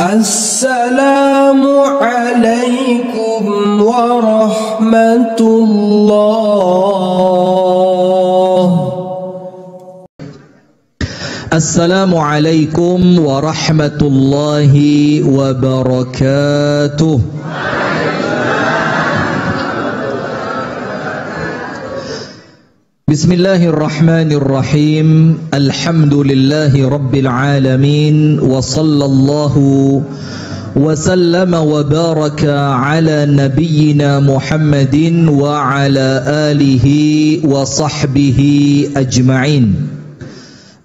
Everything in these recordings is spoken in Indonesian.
Assalamualaikum warahmatullahi. Assalamualaikum warahmatullahi wabarakatuh. Bismillahirrahmanirrahim. Alhamdulillahi rabbil alamin. Wa sallallahu wa sallama wa baraka ala nabiyyina Muhammadin wa ala alihi wa sahbihi ajma'in.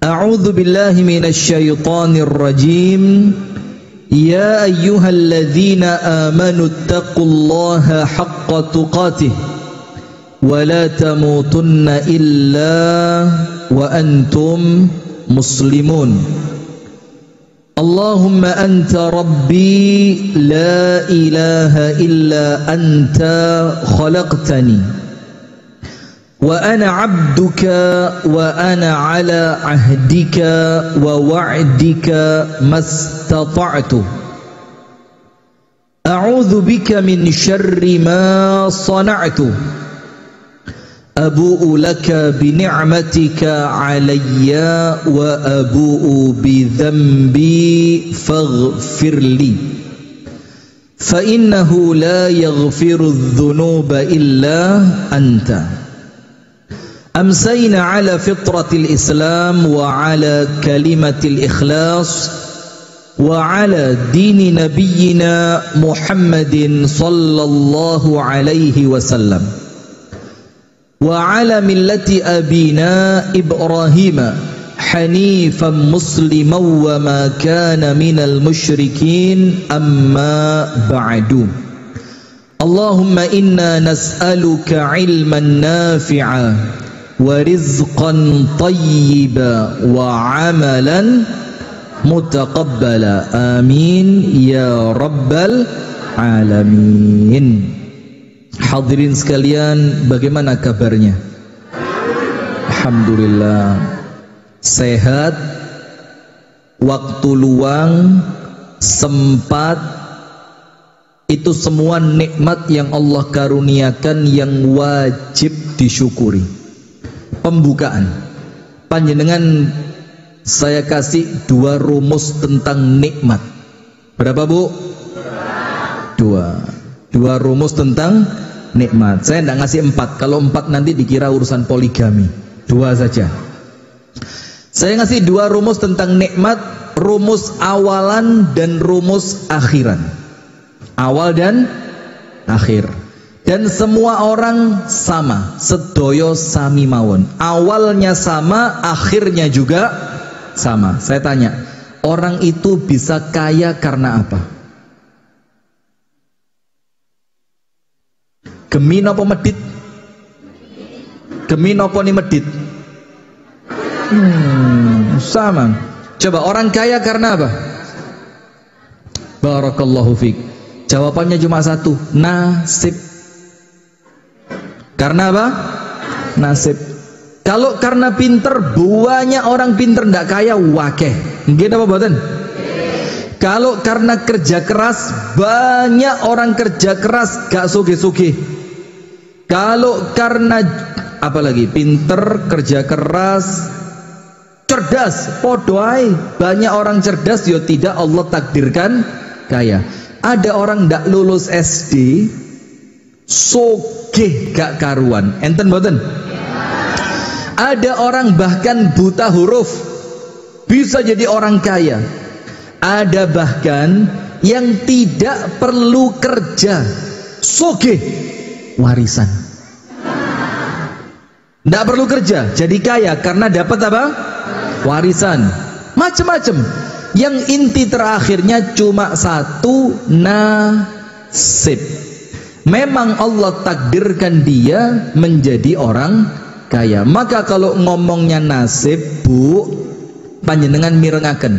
A'udzu billahi minasy syaithanir rajim. Ya ayyuhalladzina amanu taqullaha haqqa tuqatih wa la tamutunna illa wa antum muslimun. Allahumma anta rabbi la ilaha illa anta khalaqtani wa ana abduka wa ana ala ahdika wa wa'dika mastata'tu. A'udzu bika min syarri ma sana'tu. Abu'u laka bi ni'matika 'alayya wa abu'u bi dhanbi faghfirli. Fa innahu la yaghfiru adh-dhunuba illa anta. أمسينا على فطرة الإسلام وعلى كلمة الإخلاص وعلى دين نبينا محمد صلى الله عليه وسلم وعلى ملة أبينا إبراهيم حنيفا مسلما وما كان من المشركين أما بعد. اللهم إنا نسألك علما نافعا ورزقا طيبا وعملا متقبلا آمين يا رب العالمين. Hadirin sekalian, bagaimana kabarnya? Alhamdulillah sehat, waktu luang, sempat, itu semua nikmat yang Allah karuniakan yang wajib disyukuri. Pembukaan panjenengan saya kasih 2 rumus tentang nikmat. Berapa Bu? 2 rumus tentang nikmat. Saya tidak ngasih 4. Kalau 4 nanti dikira urusan poligami. 2 saja. Saya ngasih 2 rumus tentang nikmat. Rumus awalan dan rumus akhiran. Awal dan akhir. Dan semua orang sama, sedoyo sami mawon. Awalnya sama, akhirnya juga sama. Saya tanya, orang itu bisa kaya karena apa? Gemi nopo medit? Gemi nopo ni medit? Sama. Coba orang kaya karena apa? Barakallahu fiik. Jawabannya cuma satu, nasib. Karena apa? Nasib. Kalau karena pinter, banyak orang pinter ndak kaya wakeh. Mungkin apa boten? Kalau karena kerja keras, banyak orang kerja keras gak sugih-sugih. Kalau karena apalagi pinter, kerja keras, cerdas, podoai, banyak orang cerdas yo tidak Allah takdirkan kaya. Ada orang ndak lulus SD, sogeh gak karuan, enten boten? Ada orang bahkan buta huruf bisa jadi orang kaya. Ada bahkan yang tidak perlu kerja, sogeh, warisan. Tidak perlu kerja jadi kaya karena dapat apa? Warisan. Macam-macam. Yang inti terakhirnya cuma satu, nasib. Memang Allah takdirkan dia menjadi orang kaya. Maka kalau ngomongnya nasib, Bu, panjenengan mirengaken,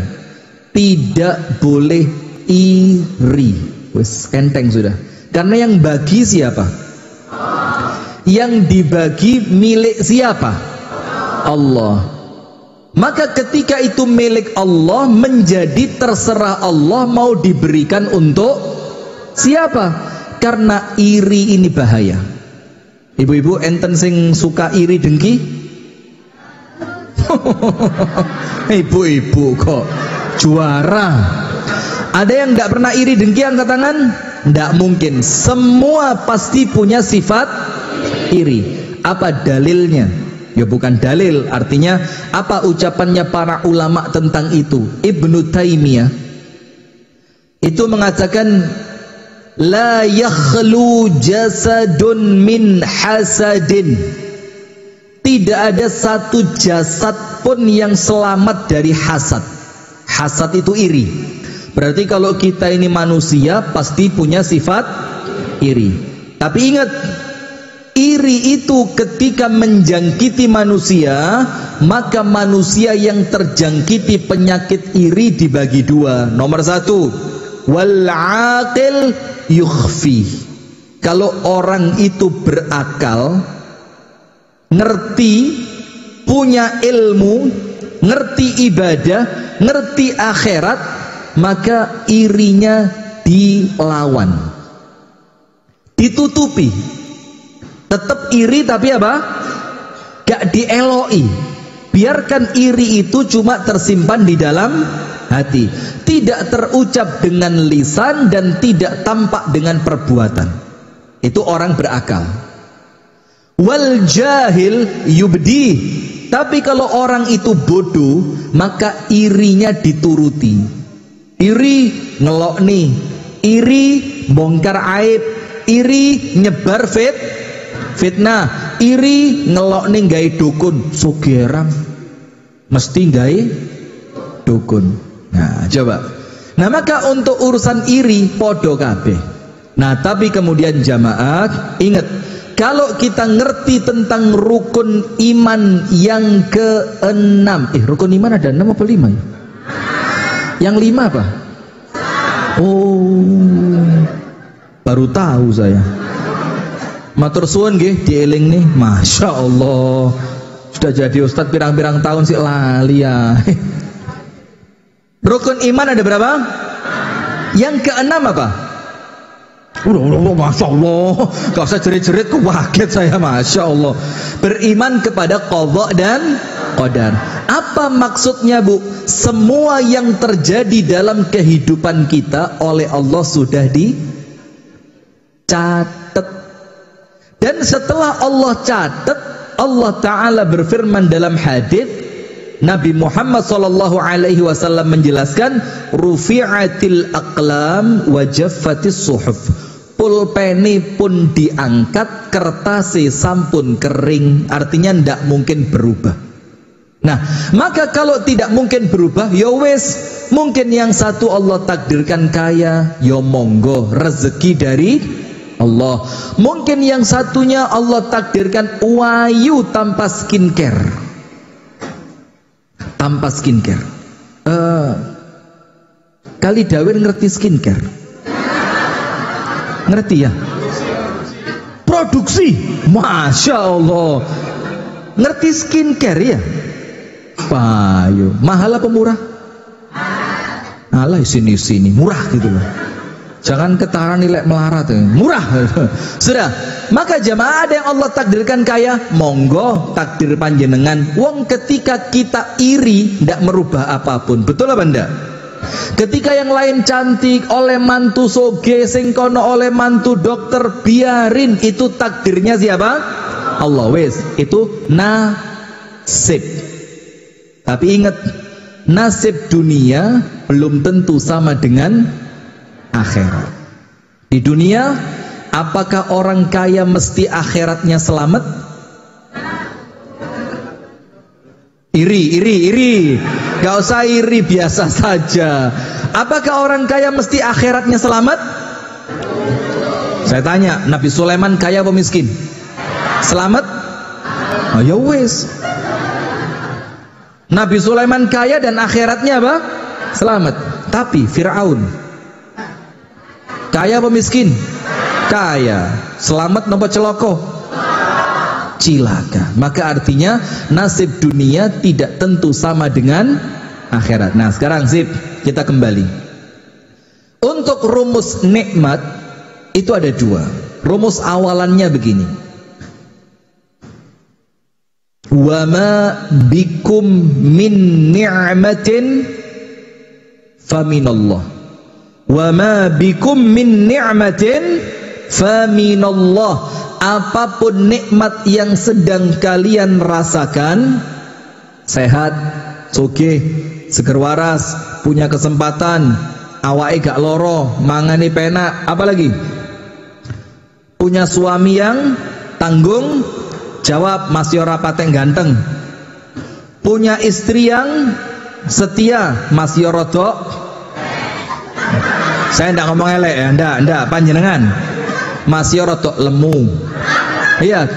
tidak boleh iri. Wes enteng sudah. Karena yang bagi siapa? Yang dibagi milik siapa? Allah. maka ketika itu milik Allah, menjadi terserah Allah mau diberikan untuk siapa. Karena iri ini bahaya. Ibu-ibu enten sing suka iri dengki? Ibu-ibu kok juara. Ada yang tidak pernah iri dengki, angkat tangan? Tidak mungkin. Semua pasti punya sifat iri. Apa dalilnya? Ya bukan dalil, artinya apa ucapannya para ulama tentang itu? Ibnu Taimiyah itu mengatakan, la yakhlu jasadun min hasadin. Tidak ada satu jasad pun yang selamat dari hasad. Hasad itu iri. Berarti kalau kita ini manusia pasti punya sifat iri. Tapi ingat, iri itu ketika menjangkiti manusia, maka manusia yang terjangkiti penyakit iri dibagi dua. Nomor satu, wal aqil yukhfi. Kalau orang itu berakal, ngerti, punya ilmu, ngerti ibadah, ngerti akhirat, maka irinya dilawan, ditutupi. Tetap iri tapi apa? Gak dieloi. Biarkan iri itu cuma tersimpan di dalam hati, tidak terucap dengan lisan dan tidak tampak dengan perbuatan. Itu orang berakal. Wal jahil yubdi. Tapi kalau orang itu bodoh, maka irinya dituruti. Iri ngelok nih, iri bongkar aib, iri nyebar fitnah, iri ngelok nih gay dukun, sugerang mesti gay dukun. Nah coba, nah maka untuk urusan iri podo kabeh. Nah tapi kemudian jamaah ingat, kalau kita ngerti tentang rukun iman yang ke-6, rukun iman ada 6 apa 5 ya? Yang 5 apa? Oh, baru tahu saya. Matur suwun nggih, dieling nih. Masya Allah, sudah jadi ustadz pirang-pirang tahun sih lali ya. Rukun iman ada berapa? Yang ke-6 apa? Masya Allah, gak usah jerit-jerit, kaget saya. Masya Allah, beriman kepada qadha dan qadar. Apa maksudnya bu? Semua yang terjadi dalam kehidupan kita oleh Allah sudah dicatat. Dan setelah Allah catat, Allah Ta'ala berfirman dalam hadits, Nabi Muhammad SAW menjelaskan, rufi'atil aqlam wa jaffatis suhuf. Pulpeni pun diangkat, kertase sampun kering. Artinya tidak mungkin berubah. Nah, maka kalau tidak mungkin berubah, ya wes, mungkin yang satu Allah takdirkan kaya, ya monggo, rezeki dari Allah. Mungkin yang satunya Allah takdirkan wayu tanpa skincare. Tanpa skincare. Kali Dawin ngerti skincare? Ngerti ya? Produksi, Masya Allah. Ngerti skincare ya? Payo, mahal apa murah? Alah sini murah gitu loh. Jangan ketaran nilai melarat, murah. Sudah. Maka jamaah, ada yang Allah takdirkan kaya, monggo takdir panjenengan. Wong ketika kita iri tidak merubah apapun. Betul apa enggak? Ketika yang lain cantik, oleh mantu soge, sing kono oleh mantu dokter, biarin, itu takdirnya siapa? Allah. Wes, itu nasib. Tapi ingat, nasib dunia belum tentu sama dengan akhirat. Di dunia, apakah orang kaya mesti akhiratnya selamat? Iri. Gak usah iri, biasa saja. Apakah orang kaya mesti akhiratnya selamat? Saya tanya, Nabi Sulaiman kaya atau miskin? Selamat? Oh ya wes. Nabi Sulaiman kaya dan akhiratnya apa? Selamat. Tapi Fir'aun kaya apa miskin? Kaya. Selamat nopo celoko? cilaka. Maka artinya nasib dunia tidak tentu sama dengan akhirat. Nah sekarang sip, kita kembali. Untuk rumus nikmat itu ada dua. Rumus awalannya begini: wa ma bikum min ni'matin faminallah, wa ma bikum min ni'matin faminallah. Apapun nikmat yang sedang kalian rasakan, sehat, sugih, seger waras, punya kesempatan, awake gak loro, mangani penak, apalagi punya suami yang tanggung jawab, masih ora patek ganteng, punya istri yang setia, masih rodok, saya ndak ngomong elek ya, ndak panjenengan, masih rodok lemu. Iya,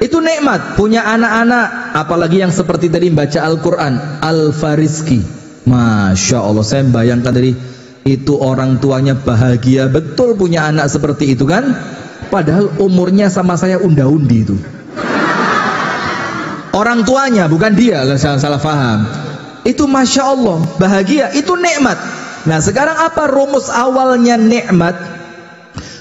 itu nikmat. Punya anak-anak, apalagi yang seperti tadi baca Al-Quran, Al-Fariski, Masya Allah, saya bayangkan tadi itu orang tuanya bahagia betul punya anak seperti itu kan, padahal umurnya sama saya unda-undi itu. Orang tuanya, bukan dia, salah paham. Itu Masya Allah, bahagia, itu nikmat. Nah sekarang apa rumus awalnya nikmat?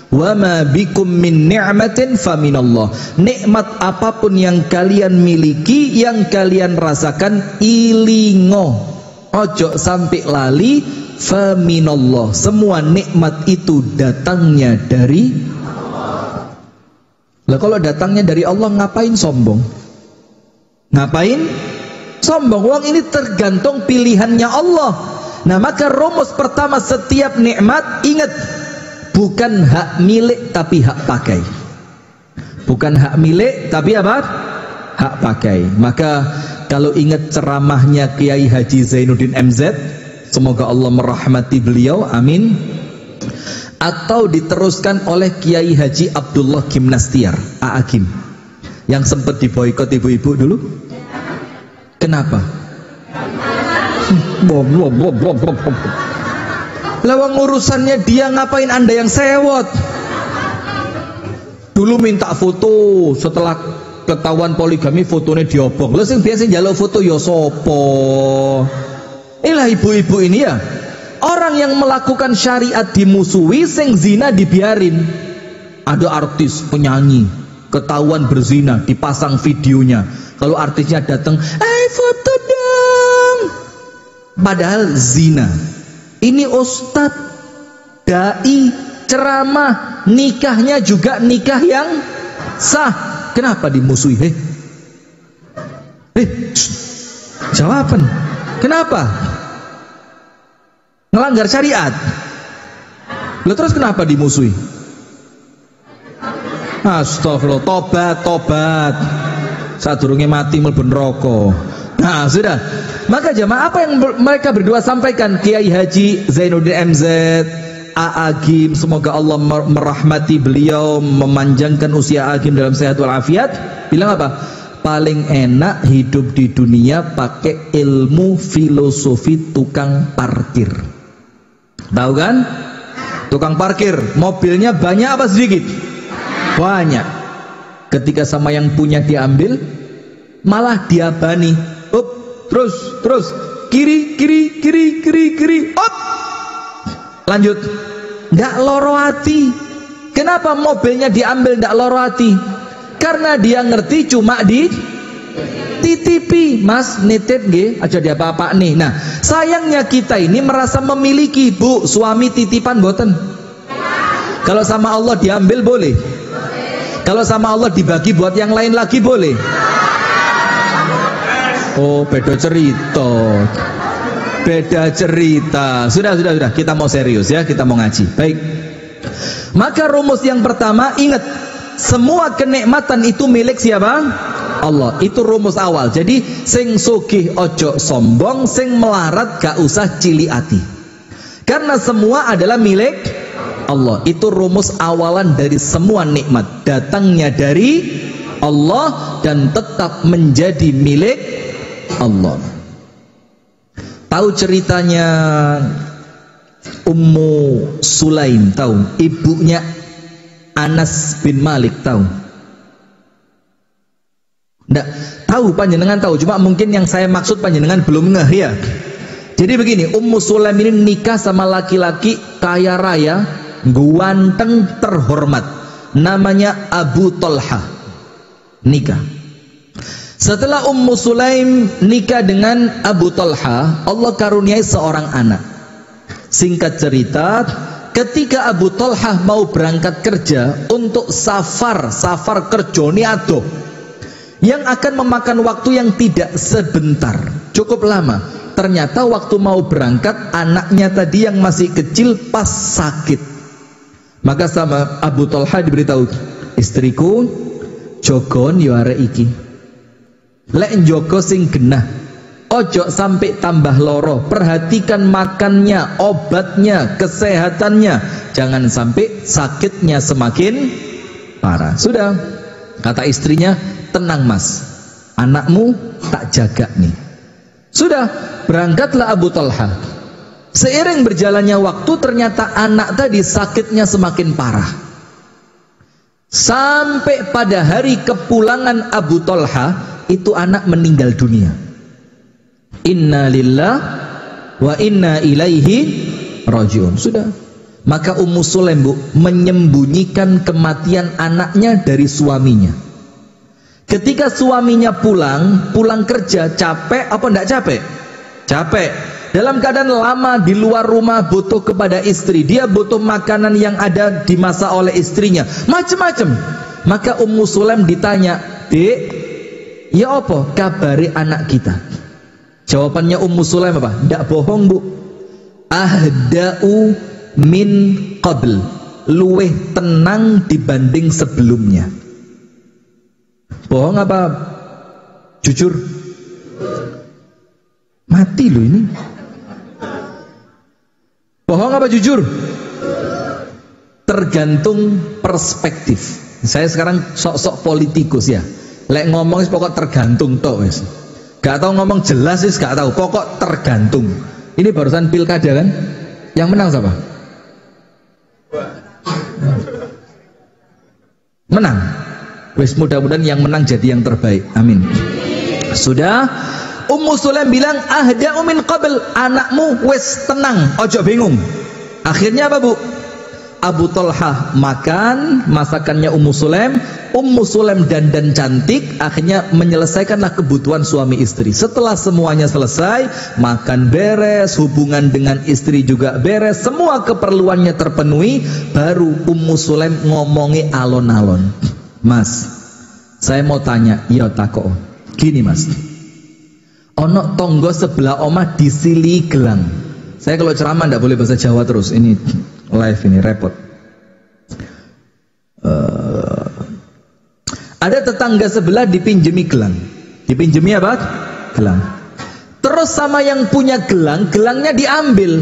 Wa ma bikum min ni'matin faminallah. Nikmat apapun yang kalian miliki, yang kalian rasakan, ilingo, ojo sampai lali, faminallah. Semua nikmat itu datangnya dari Allah. Lah kalau datangnya dari Allah, ngapain sombong? Ngapain sombong? Uang ini tergantung pilihannya Allah. Nah maka rumus pertama setiap nikmat, ingat, bukan hak milik tapi hak pakai. Bukan hak milik tapi apa? Hak pakai. Maka kalau ingat ceramahnya Kiai Haji Zainuddin MZ, semoga Allah merahmati beliau, amin. Atau diteruskan oleh Kiai Haji Abdullah Gimnastiar, A'agim, yang sempat diboikot ibu-ibu dulu. Kenapa? Lawang urusannya dia, ngapain Anda yang sewot? Dulu minta foto, setelah ketahuan poligami fotonya diobong. Lo sing biasa njaluk foto ya sopo? Inilah ibu-ibu ini ya. Orang yang melakukan syariat dimusuhi, sing zina dibiarin. Ada artis, penyanyi, ketahuan berzina, dipasang videonya. Kalau artisnya datang, foto dong. Padahal zina. Ini ustadz, dai, ceramah, nikahnya juga nikah yang sah. Kenapa dimusuhi? Jawaban. Kenapa? Melanggar syariat. Lalu terus kenapa dimusuhi? Astagfirullah, tobat. Sadurunge mati mlebu neraka. Nah, sudah. Maka jamaah, apa yang mereka berdua sampaikan, Kiai Haji Zainuddin MZ, A'agim, semoga Allah merahmati beliau, memanjangkan usia A'agim dalam sehat walafiat, bilang apa? Paling enak hidup di dunia pakai ilmu filosofi tukang parkir. Tahu kan? Tukang parkir, mobilnya banyak apa sedikit? Banyak. Ketika sama yang punya diambil, malah diabani. Terus kiri, op, lanjut, ndak loro hati. Kenapa mobilnya diambil ndak loro hati? Karena dia ngerti cuma di titipi, mas nitip nggih, aja dia apa-apa nih. Nah sayangnya kita ini merasa memiliki, bu, suami titipan boten. Kalau sama Allah diambil boleh, kalau sama Allah dibagi buat yang lain lagi boleh. Oh, beda cerita. Sudah. Kita mau serius ya, kita mau ngaji. Baik. Maka rumus yang pertama, ingat, semua kenikmatan itu milik siapa? Allah. Itu rumus awal. Jadi, sing sugih ojo sombong, sing melarat gak usah cili ati. Karena semua adalah milik Allah. Itu rumus awalan dari semua nikmat. Datangnya dari Allah dan tetap menjadi milik Allah. Tahu ceritanya Ummu Sulaim? Tahu? Ibunya Anas bin Malik, tahu? Ndak tahu, panjenengan tahu, cuma mungkin yang saya maksud panjenengan belum ngeh ya. Jadi begini, Ummu Sulaim ini nikah sama laki-laki kaya raya, ganteng, terhormat, namanya Abu Talha. Nikah. Setelah Ummu Sulaim nikah dengan Abu Talha, Allah karuniai seorang anak. Singkat cerita, ketika Abu Talha mau berangkat kerja untuk safar kerja ni adoh, yang akan memakan waktu yang tidak sebentar, cukup lama. Ternyata waktu mau berangkat, anaknya tadi yang masih kecil pas sakit. Maka sama Abu Talha diberitahu, istriku jogon yo arek iki, lek njogo sing genah, ojo sampai tambah loro, perhatikan makannya, obatnya, kesehatannya, jangan sampai sakitnya semakin parah. Sudah, kata istrinya, tenang mas, anakmu tak jaga nih. Sudah, berangkatlah Abu Talha. Seiring berjalannya waktu, ternyata anak tadi sakitnya semakin parah. Sampai pada hari kepulangan Abu Talha, itu anak meninggal dunia. Inna lillahi wa inna ilaihi rajiun. Sudah. Maka Ummu Sulaim, Bu, menyembunyikan kematian anaknya dari suaminya. Ketika suaminya pulang kerja, capek apa enggak capek? Capek. Dalam keadaan lama di luar rumah, butuh kepada istri, dia butuh makanan yang ada dimasak oleh istrinya, macam-macam. Maka Ummu Sulaim ditanya, "Dek, ya apa kabari anak kita?" Jawabannya Ummu Sulaim apa? Enggak bohong, Bu. Ahda'u min qabl, luweh tenang dibanding sebelumnya. Bohong apa jujur? Mati loh ini. Bohong apa jujur? Tergantung perspektif. Saya sekarang sok-sok politikus ya. Lek ngomong pokok tergantung toh wes. Gak tahu ngomong jelas sih, gak tahu. Pokok tergantung. Ini barusan pilkada kan? Yang menang siapa? Menang. Wes, mudah-mudahan yang menang jadi yang terbaik. Amin. Sudah, Ummu Sulaim bilang, ahda'u min qabl, anakmu wes tenang, ojo bingung. Akhirnya apa, Bu? Abu Talha makan masakannya Ummu Sulaim. Ummu Sulaim dandan cantik, akhirnya menyelesaikanlah kebutuhan suami istri. Setelah semuanya selesai, makan beres, hubungan dengan istri juga beres, semua keperluannya terpenuhi, baru Ummu Sulaim ngomongi alon-alon. Mas, saya mau tanya, iya takok. Gini mas, ono tonggo sebelah omah disili gelang. Saya kalau ceramah ndak boleh bahasa Jawa terus, ini live ini repot. Ada tetangga sebelah dipinjemi gelang. Dipinjemi apa? Gelang. Terus sama yang punya gelang, gelangnya diambil.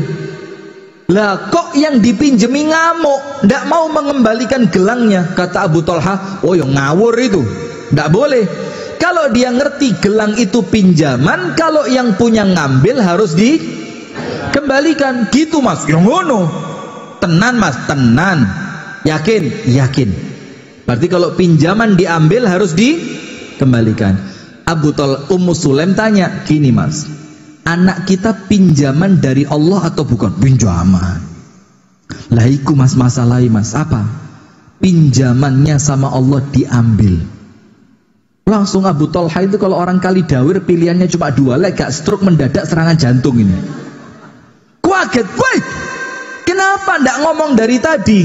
Lah kok yang dipinjemi ngamuk, ndak mau mengembalikan gelangnya. Kata Abu Talha, oh yang ngawur itu, ndak boleh. Kalau dia ngerti gelang itu pinjaman, kalau yang punya ngambil harus dikembalikan. Gitu mas, yang ngono. Tenan mas, tenan. Yakin? Yakin. Berarti kalau pinjaman diambil harus dikembalikan. Ummu Sulaim tanya, gini mas, anak kita pinjaman dari Allah atau bukan? Pinjaman. Lah iku mas, masalahnya mas apa? Pinjamannya sama Allah diambil. Langsung Abu Talha itu kalau orang kali dawir pilihannya cuma dua, lek gak stroke mendadak serangan jantung ini. Kaget, woi, kenapa ndak ngomong dari tadi?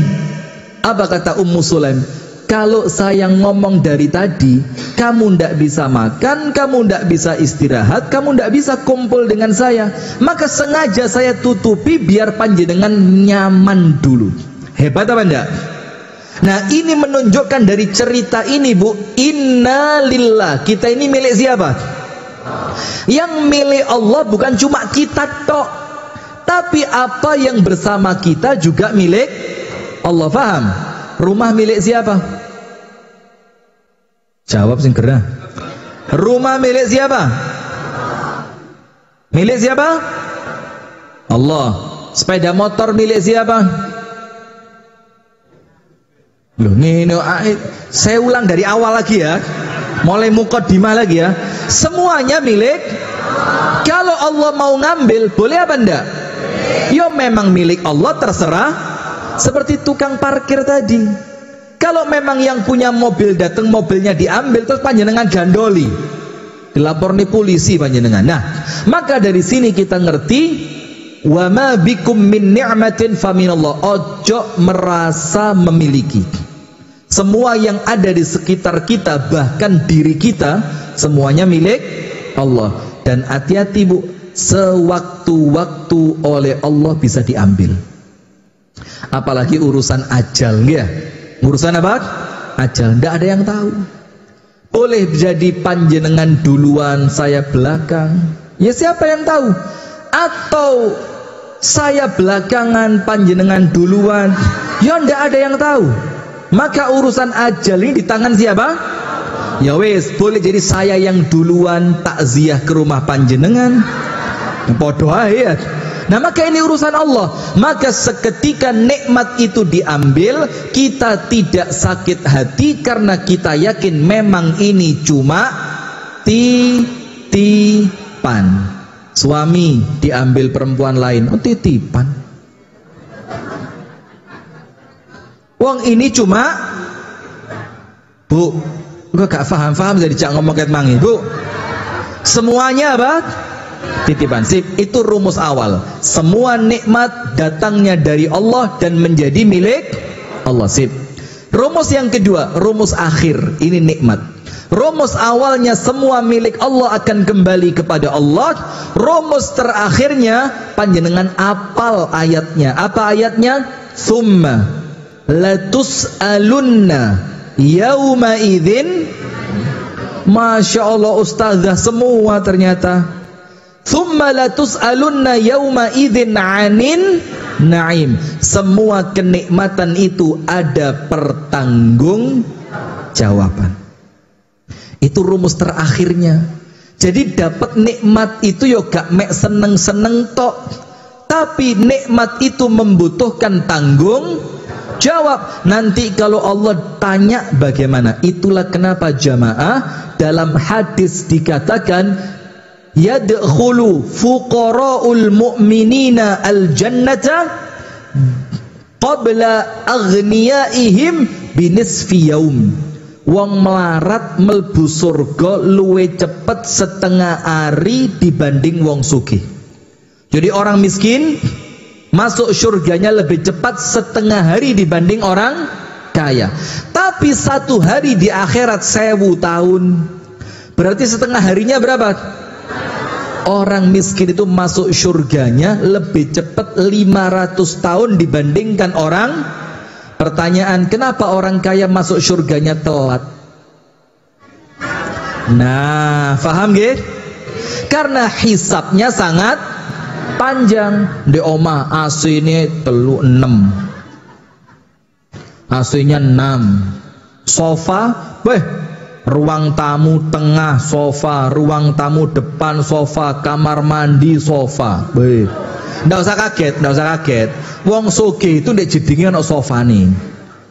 Apa kata Ummu Sulaim? Kalau saya ngomong dari tadi, kamu ndak bisa makan, kamu ndak bisa istirahat, kamu ndak bisa kumpul dengan saya. Maka sengaja saya tutupi biar panjenengan nyaman dulu. Hebat apa enggak? Nah ini menunjukkan dari cerita ini, Bu, inna lillah, kita ini milik siapa? Yang milik Allah bukan cuma kita tok, tapi apa yang bersama kita juga milik Allah. Paham? Rumah milik siapa? Jawab sing gerah. Rumah milik siapa? Milik siapa? Allah. Sepeda motor milik siapa? Loh, saya ulang dari awal lagi ya. Mulai mukaddimah lagi ya. Semuanya milik. Kalau Allah mau ngambil, boleh apa enggak? Ya memang milik Allah, terserah. Seperti tukang parkir tadi. Kalau memang yang punya mobil datang, mobilnya diambil, terus panjenengan gandoli, dilapor nih polisi panjenengan. Nah, maka dari sini kita ngerti, wa ma bikum min ni'matin faminallah. Ojo merasa memiliki. Semua yang ada di sekitar kita, bahkan diri kita, semuanya milik Allah. Dan hati-hati bu, sewaktu-waktu oleh Allah bisa diambil. Apalagi urusan ajal, ya. Urusan apa? Ajal, tidak ada yang tahu. Boleh jadi panjenengan duluan, saya belakang. Ya siapa yang tahu? Atau saya belakangan, panjenengan duluan. Ya tidak ada yang tahu. Maka urusan ajal ini di tangan siapa? Ya wes, boleh jadi saya yang duluan takziah ke rumah panjenengan. Podo ae. Nah maka ini urusan Allah. Maka seketika nikmat itu diambil, kita tidak sakit hati karena kita yakin memang ini cuma titipan. Suami diambil perempuan lain, oh titipan. Wong ini cuma, bu, gue gak paham jadi cak ngomong kayak mangi, bu. Semuanya apa? Titipan. Sip, itu rumus awal. Semua nikmat datangnya dari Allah dan menjadi milik Allah. Sip. Rumus yang kedua, rumus akhir. Ini nikmat. Rumus awalnya semua milik Allah akan kembali kepada Allah. Rumus terakhirnya panjenengan apal ayatnya. Apa ayatnya? Tsumma latus'alunna yauma idzin. Masya Allah ustazah semua ternyata. Tsumma latus'alunna yauma idzin 'anin na'im. Semua kenikmatan itu ada pertanggungjawaban. Itu rumus terakhirnya. Jadi dapat nikmat itu yo gak mek seneng-seneng tok. Tapi nikmat itu membutuhkan tanggung jawab. Nanti kalau Allah tanya bagaimana? Itulah kenapa jamaah dalam hadis dikatakan yadkhulu fuqara'ul mu'minina al-jannata qabla aghniyaihim binisfi yaum. Wong melarat melbu surga luwe cepet setengah hari dibanding wong sugih. Jadi orang miskin masuk surganya lebih cepat setengah hari dibanding orang kaya. Tapi satu hari di akhirat 1000 tahun. Berarti setengah harinya berapa? Orang miskin itu masuk surganya lebih cepat 500 tahun dibandingkan orang. Pertanyaan, kenapa orang kaya masuk surganya telat? Nah, paham gak? Karena hisabnya sangat panjang. Di omah AC ini 6, AC-nya 6, sofa, ruang tamu tengah sofa, ruang tamu depan sofa, kamar mandi sofa. Nggak usah kaget. Wong soge itu ndek jedinge ono sofa nih.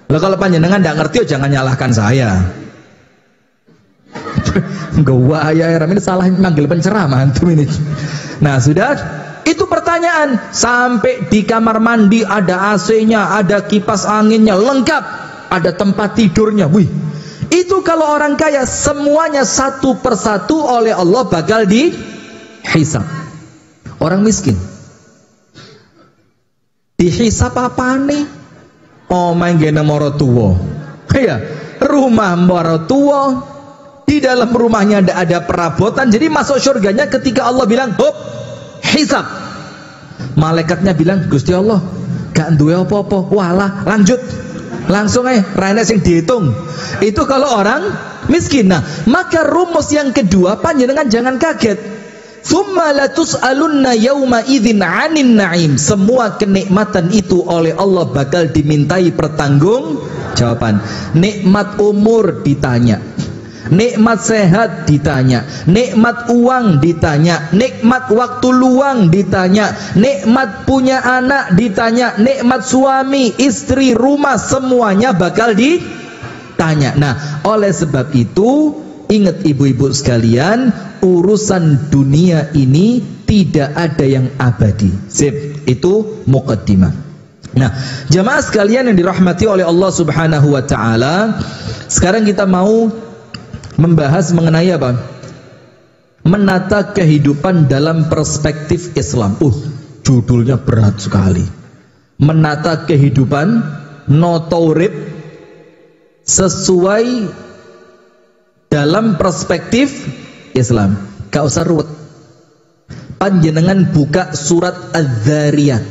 Lah kalau panjenengan nggak ngerti, jangan nyalahkan saya. Gua ya ini salah manggil penceramah antum ini. Nah sudah, itu pertanyaan. Sampai di kamar mandi ada AC-nya, ada kipas anginnya, lengkap, ada tempat tidurnya. Wih, itu kalau orang kaya semuanya satu persatu oleh Allah bakal dihisab. Orang miskin dihisab apa nih? Oh main gena morotuwo. Ya, rumah morotuwo. Di dalam rumahnya ada perabotan. Jadi masuk surganya ketika Allah bilang, hop, hisab. Malaikatnya bilang, Gusti Allah, gak duwe apa-apa. Walah, lanjut. Langsung rene sing dihitung. Itu kalau orang miskin. Nah, maka rumus yang kedua, panjenengan jangan kaget. Tsumma latus'alunna yauma idzin 'anin na'im. Semua kenikmatan itu oleh Allah bakal dimintai pertanggungjawaban. Nikmat umur ditanya, nikmat sehat ditanya, nikmat uang ditanya, nikmat waktu luang ditanya, nikmat punya anak ditanya, nikmat suami, istri, rumah, semuanya bakal ditanya. Nah, oleh sebab itu ingat ibu-ibu sekalian, urusan dunia ini tidak ada yang abadi. Sip, itu muqaddimah. Nah, jamaah sekalian yang dirahmati oleh Allah Subhanahu wa taala, sekarang kita mau membahas mengenai apa? Menata kehidupan dalam perspektif Islam. Judulnya berat sekali. Menata kehidupan notorib sesuai dalam perspektif Islam. Gak usah ruwet. Panjenengan buka surat Az-Zariyat.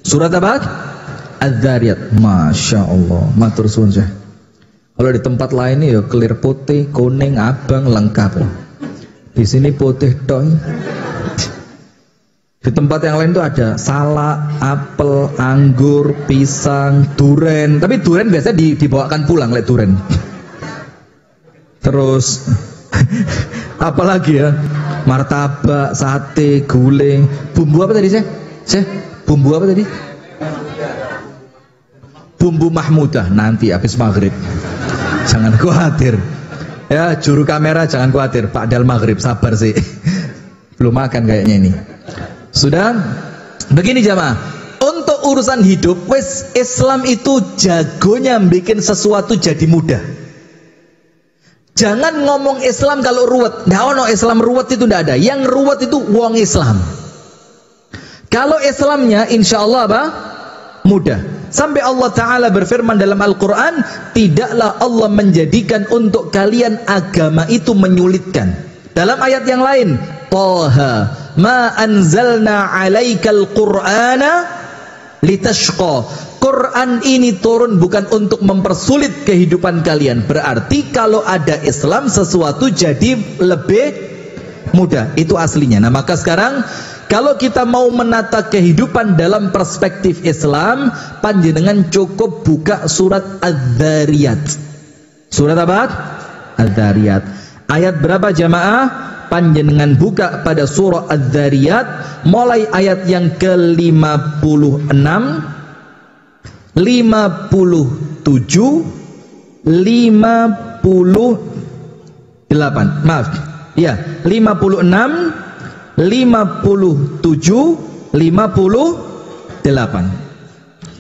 Surat apa? Az-Zariyat. Masya Allah, matur suwun. Kalau di tempat lain ya clear putih, kuning, abang lengkap. Di sini putih dong. Di tempat yang lain tuh ada salak, apel, anggur, pisang, duren. Tapi duren biasanya dibawakan pulang lek duren. Terus apalagi ya? Martabak, sate, guling. Bumbu apa tadi, Syekh? Bumbu apa tadi? Bumbu mahmudah nanti habis maghrib. Jangan khawatir. Ya, juru kamera jangan khawatir. Pak Dal maghrib, sabar sih. Belum makan kayaknya ini. Sudah? Begini jamaah. Untuk urusan hidup, wes Islam itu jagonya bikin sesuatu jadi mudah. Jangan ngomong Islam kalau ruwet. Nggak ono Islam ruwet itu nggak ada. Yang ruwet itu wong Islam. Kalau Islamnya insya Allah apa? Mudah. Sampai Allah Ta'ala berfirman dalam Al-Quran, tidaklah Allah menjadikan untuk kalian agama itu menyulitkan. Dalam ayat yang lain, Taha ma anzalna alaikal qur'ana litashqa. Quran ini turun bukan untuk mempersulit kehidupan kalian. Berarti kalau ada Islam sesuatu jadi lebih mudah. Itu aslinya. Nah maka sekarang kalau kita mau menata kehidupan dalam perspektif Islam, panjenengan cukup buka surat Az-Zariyat. Surat apa? Az-Zariyat. Ayat berapa jamaah? Panjenengan buka pada surah Az-Zariyat mulai ayat yang ke-56, 57, 58. Maaf. Ya, 56, 57, 58.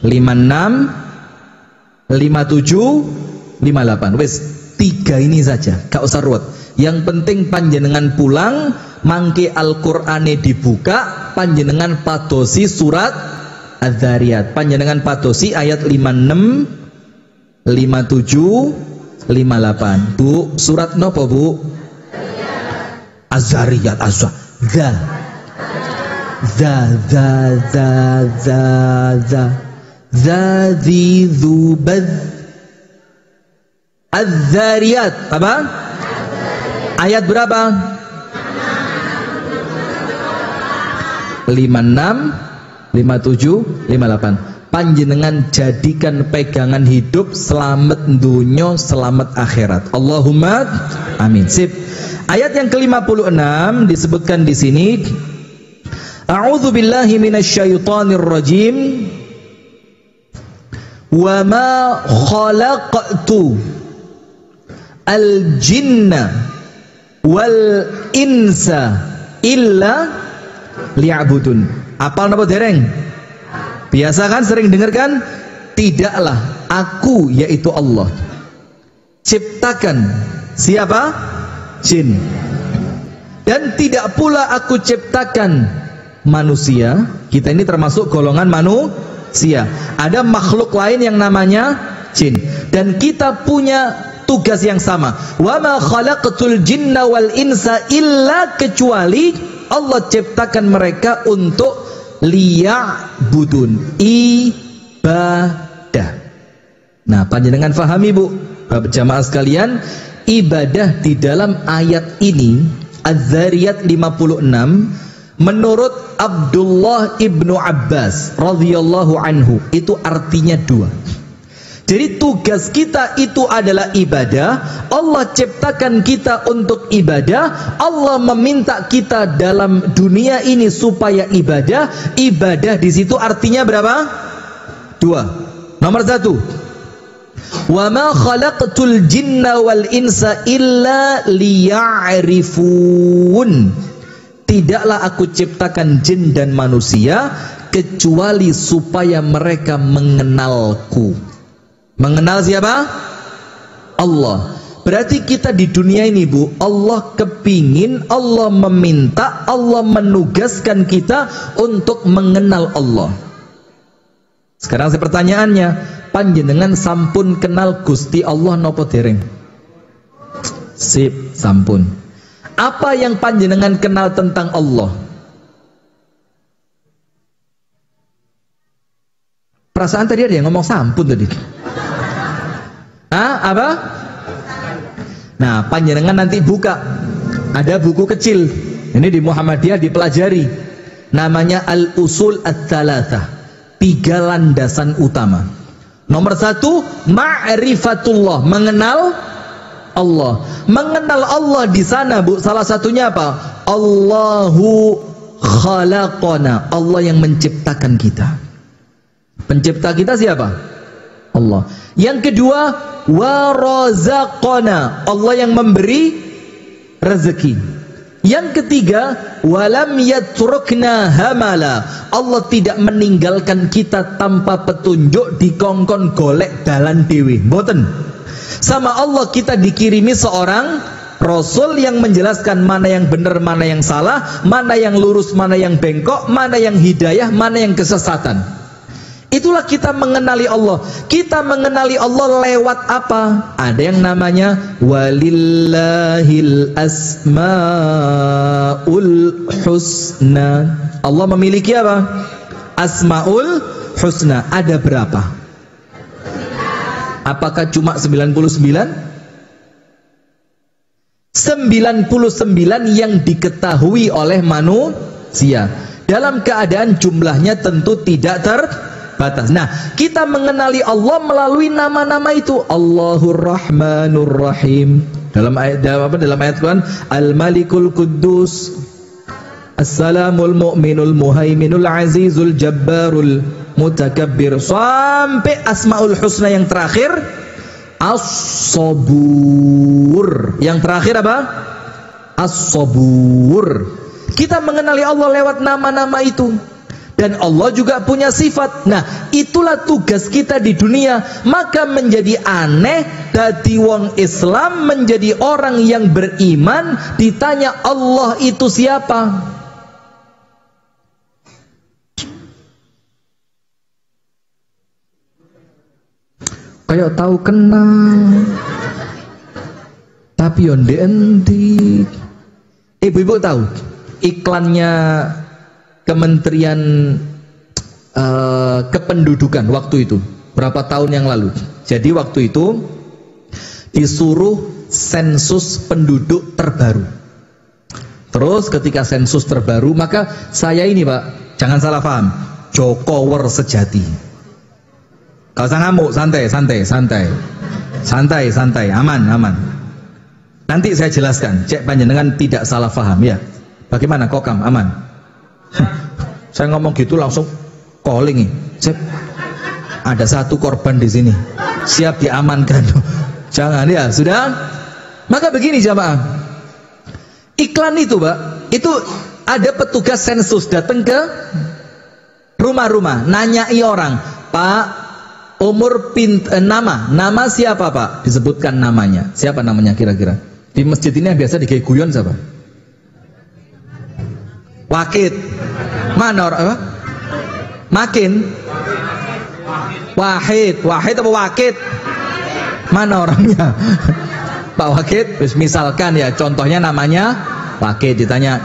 56, 57, 58. Wes, 3 ini saja, gak usah ruwet. Yang penting panjenengan pulang, mangke Al-Qur'ane dibuka, panjenengan padosi surat Az-Zariyat. Panjenengan padosi ayat 56, 57, 58. Bu, surat nopo Bu? Az-Zariyat. Az-Zariyat. Apa? Ayat berapa? 56, 57, 58. Panjenengan jadikan pegangan hidup, selamat dunya, selamat akhirat. Allahumma amin. Sip. Ayat yang ke-56 disebutkan di sini, A'udzu billahi minasyaitonir rajim. Wa ma khalaqtu al-jinna wal insa illa liya'budun. Apal napa dereng? Biasa kan sering dengar kan? Tidaklah aku, yaitu Allah, ciptakan siapa? Jin. Dan tidak pula aku ciptakan manusia. Kita ini termasuk golongan manusia. Ada makhluk lain yang namanya jin. Dan kita punya tugas yang sama. Wa ma khalaqtul jinna wal insa illa, kecuali Allah ciptakan mereka untuk liya'budun, ibadah. Nah, panjenengan fahami Bu, jamaah sekalian, ibadah di dalam ayat ini Az-Zariyat 56 menurut Abdullah ibnu Abbas radhiyallahu anhu itu artinya 2. Jadi tugas kita itu adalah ibadah. Allah ciptakan kita untuk ibadah. Allah meminta kita dalam dunia ini supaya ibadah. Ibadah di situ artinya berapa? 2. Nomor 1, Wa ma khalaqtul jinna wal insa illa liya'rifun. Tidaklah aku ciptakan jin dan manusia kecuali supaya mereka mengenalku. Mengenal siapa? Allah. Berarti kita di dunia ini, Bu, Allah kepingin, Allah meminta, Allah menugaskan kita untuk mengenal Allah. Sekarang pertanyaannya, panjenengan sampun kenal Gusti Allah napa dereng? Sip, sampun. Apa yang panjenengan kenal tentang Allah? Perasaan tadi ada yang ngomong sampun tadi. Apa? Nah, panjenengan nanti buka, ada buku kecil. Ini di Muhammadiyah dipelajari. Namanya Al-Usul Ats-Tsalatsah. 3 landasan utama. Nomor 1, ma'rifatullah, mengenal Allah. Mengenal Allah di sana, Bu, salah satunya apa? Allahu khalaqana. Allah yang menciptakan kita. Pencipta kita siapa? Allah. Yang kedua, wa razaqana. Allah yang memberi rezeki. Yang ketiga, walam yatrukna hamala. Allah tidak meninggalkan kita tanpa petunjuk, dikongkon golek dalan dewi. Mboten. Sama Allah kita dikirimi seorang Rasul yang menjelaskan mana yang benar, mana yang salah, mana yang lurus, mana yang bengkok, mana yang hidayah, mana yang kesesatan. Itulah kita mengenali Allah. Kita mengenali Allah lewat apa? Ada yang namanya walillahil asmaul husna. Allah memiliki apa? Asmaul husna. Ada berapa? Apakah cuma 99? 99 yang diketahui oleh manusia. Dalam keadaan jumlahnya tentu tidak terbatas. Nah, kita mengenali Allah melalui nama-nama itu. Allahur Rahmanur Rahim. Dalam ayat Quran, Al-Malikul Quddus, As-Salamul Mu'minul Muhaiminul Azizul Jabbarul Mutakabbir, sampai Asmaul Husna yang terakhir As-Sabur. Yang terakhir apa? As-Sabur. Kita mengenali Allah lewat nama-nama itu. Dan Allah juga punya sifat. Nah, itulah tugas kita di dunia. Maka menjadi aneh dadi wong Islam, menjadi orang yang beriman, ditanya Allah itu siapa? Kayak tahu kenal, tapi yon endi. Ibu-ibu tahu iklannya Kementerian Kependudukan waktu itu berapa tahun yang lalu? Jadi waktu itu disuruh sensus penduduk terbaru. Terus ketika sensus terbaru, maka saya ini, Pak, jangan salah paham, Jokower sejati. Gak usah ngamuk, santai, aman. Nanti saya jelaskan, cek panjenengan tidak salah paham ya. Bagaimana kokam, aman? Saya ngomong gitu langsung calling nih. Cek, ada satu korban di sini, siap diamankan. Jangan ya, sudah. Maka begini jamaah, iklan itu, Pak, itu ada petugas sensus datang ke rumah-rumah, nanyai orang, Pak, umur nama siapa, Pak? Disebutkan namanya. Siapa namanya kira-kira? Di masjid ini yang biasa digawe guyon siapa? Wakid. Mana orang? Makin? Wahid apa Wakid? Mana orangnya? Pak Wakid. Misalkan ya, contohnya namanya Wakid, ditanya,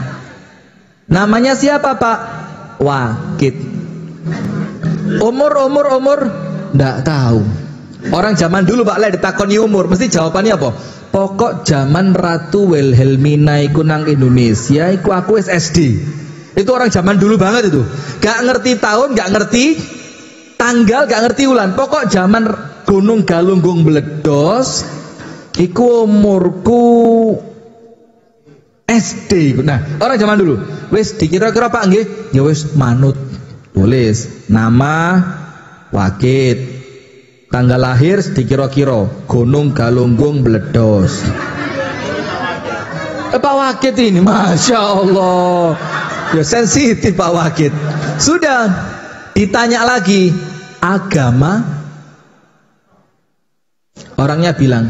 namanya siapa, Pak? Wakid. Umur? Nggak tahu. Orang zaman dulu, Pak, lek ditakoni umur, mesti jawabannya apa? Pokok zaman Ratu Wilhelmina iku nang Indonesia iku aku SD. Itu orang zaman dulu banget itu. Gak ngerti tahun, gak ngerti tanggal, gak ngerti bulan. Pokok zaman Gunung Galunggung meledos iku umurku SD. Nah, orang zaman dulu wis dikira-kira Pak nggih? Ya wis manut. Tulis nama Wakid. Tanggal lahir dikira-kira Gunung Galunggung meledos. Pak Wakid ini, Masya Allah, ya sensitif Pak Wakid. Sudah ditanya lagi agama, orangnya bilang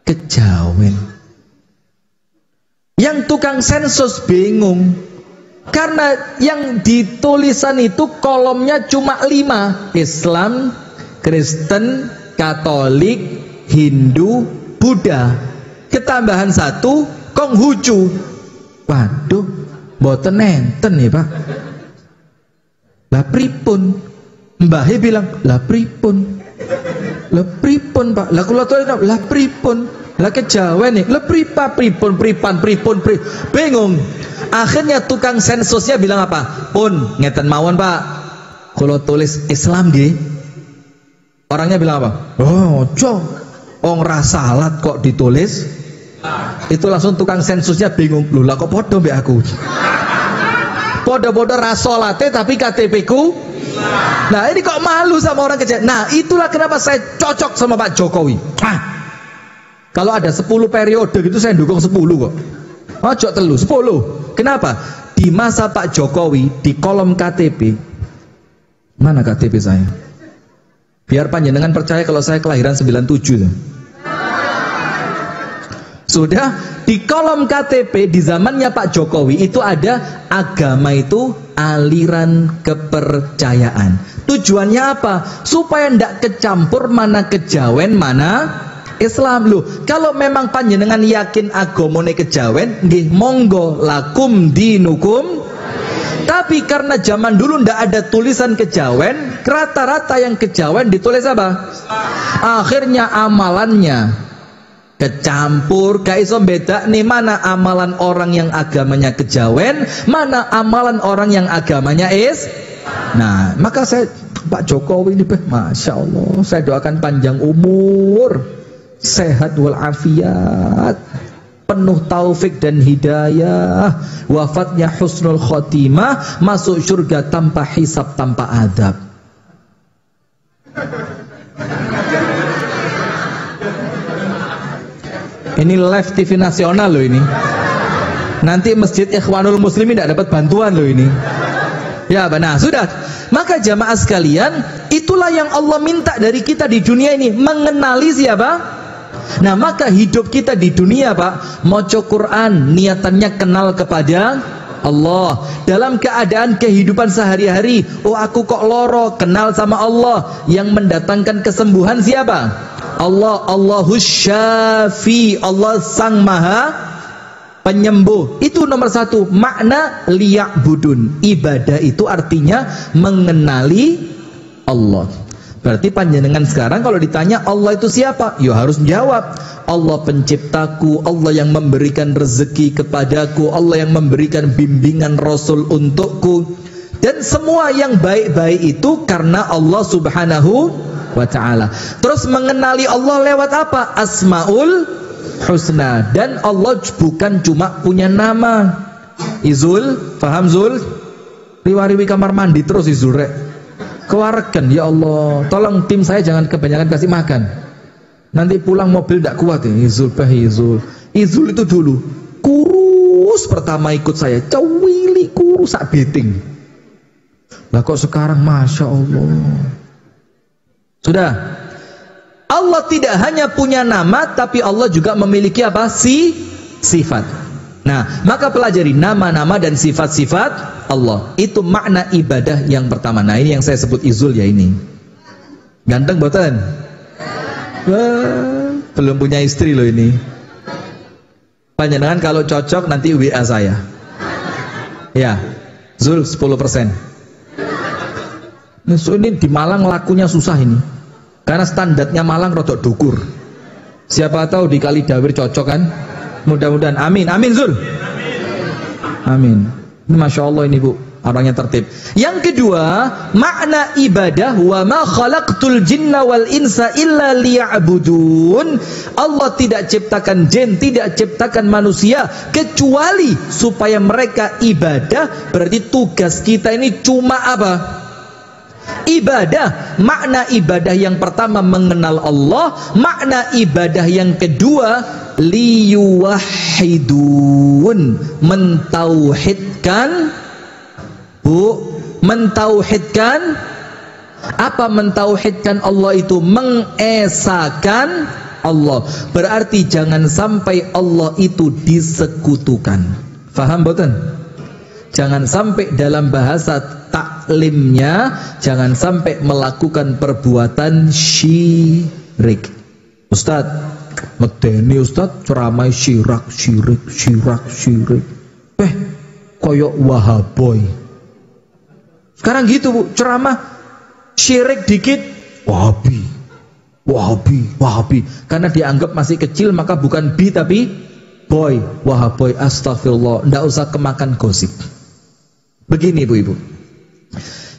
kejawen. Yang tukang sensus bingung karena yang ditulisan itu kolomnya cuma 5, Islam, Kristen, Katolik, Hindu, Buddha. Ketambahan 1 Konghucu. Waduh, mboten enten ya Pak. Lah pripun? Mbahe bilang, lah pripun? Lah pripun Pak? Lah kula tulis lah pripun? Lah kejawen nih. Lah pripun bingung. Akhirnya tukang sensusnya bilang apa? Pun ngeten mawon Pak. Kula tulis Islam nggih. Orangnya bilang apa? Oh, ojo. Wong ra salat kok ditulis. Itu langsung tukang sensusnya bingung. Lho lah kok podo mbek aku. Podo-podo ra salate tapi KTP ku. Nah, ini kok malu sama orang kecil. Nah, itulah kenapa saya cocok sama Pak Jokowi. Kalau ada 10 periode gitu saya dukung 10 kok. Ojo telu 10. Kenapa? Di masa Pak Jokowi di kolom KTP. Mana KTP saya? Biar panjenengan percaya kalau saya kelahiran 97. Sudah di kolom KTP di zamannya Pak Jokowi itu ada agama itu aliran kepercayaan. Tujuannya apa? Supaya ndak kecampur mana kejawen mana Islam. Loh, kalau memang panjenengan yakin agamane kejawen, nggih monggo lakum dinukum. Tapi karena zaman dulu ndak ada tulisan kejawen, rata-rata yang kejawen ditulis apa? Akhirnya amalannya kecampur, gak iso beda nih mana amalan orang yang agamanya kejawen, mana amalan orang yang agamanya Nah, maka saya Pak Jokowi ini Masya Allah, saya doakan panjang umur, sehat walafiat, penuh taufik dan hidayah, wafatnya husnul khotimah, masuk surga tanpa hisab, tanpa adab. Ini live TV nasional loh ini. Nanti Masjid Ikhwanul Muslimin tidak dapat bantuan loh ini. Ya benar, sudah. Maka jamaah sekalian, itulah yang Allah minta dari kita di dunia ini, mengenali siapa? Nah, maka hidup kita di dunia Pak, maca Quran, niatannya kenal kepada Allah. Dalam keadaan kehidupan sehari-hari, oh aku kok loro, kenal sama Allah. Yang mendatangkan kesembuhan siapa? Allah. Allahus Syafi, Allah sang maha penyembuh. Itu nomor 1 makna liya'budun. Ibadah itu artinya mengenali Allah. Berarti panjenengan sekarang kalau ditanya Allah itu siapa, ya harus jawab Allah penciptaku, Allah yang memberikan rezeki kepadaku, Allah yang memberikan bimbingan Rasul untukku. Dan semua yang baik-baik itu karena Allah subhanahu wa ta'ala. Terus mengenali Allah lewat apa? Asmaul husna. Dan Allah bukan cuma punya nama. Izul, paham Zul? Riwa-riwi kamar mandi terus Izul rek. Kewareken, ya Allah, tolong tim saya jangan kebanyakan kasih makan. Nanti pulang mobil tidak kuat ya. Izul, Izul. Izul itu dulu kurus pertama ikut saya, cewili kurus sak beting. Lah kok sekarang Masya Allah. Sudah. Allah tidak hanya punya nama, tapi Allah juga memiliki apa? Sifat. Nah, maka pelajari nama-nama dan sifat-sifat Allah. Itu makna ibadah yang pertama. Nah, ini yang saya sebut izul ya ini. Ganteng boten? Belum punya istri loh ini. Panjenengan kalau cocok nanti WA saya. Ya, Zul 10%. Ini di Malang lakunya susah ini. Karena standarnya Malang rodok dukur. Siapa tahu di Kalidawir cocok kan? Mudah-mudahan. Amin. Amin Zul. Amin. Ini Masya Allah ini Bu, orangnya tertib. Yang kedua, makna ibadah, wa ma khalaqtul jinna wal insa illa liya'budun. Allah tidak ciptakan jin, tidak ciptakan manusia kecuali supaya mereka ibadah. Berarti tugas kita ini cuma apa? Ibadah, makna ibadah yang pertama mengenal Allah, makna ibadah yang kedua liyuwahhidun, mentauhidkan. Bu, mentauhidkan. Apa mentauhidkan Allah itu? Mengesakan Allah. Berarti jangan sampai Allah itu disekutukan. Faham boten? Jangan sampai dalam bahasa taklimnya, jangan sampai melakukan perbuatan syirik. Ustaz, medeni Ustaz ceramah syirik. Koyok wahaboy. Sekarang gitu Bu, ceramah syirik dikit, wahabi. Karena dianggap masih kecil maka bukan bi tapi boy, wahaboy. Astagfirullah, ndak usah kemakan gosip. Begini Bu Ibu,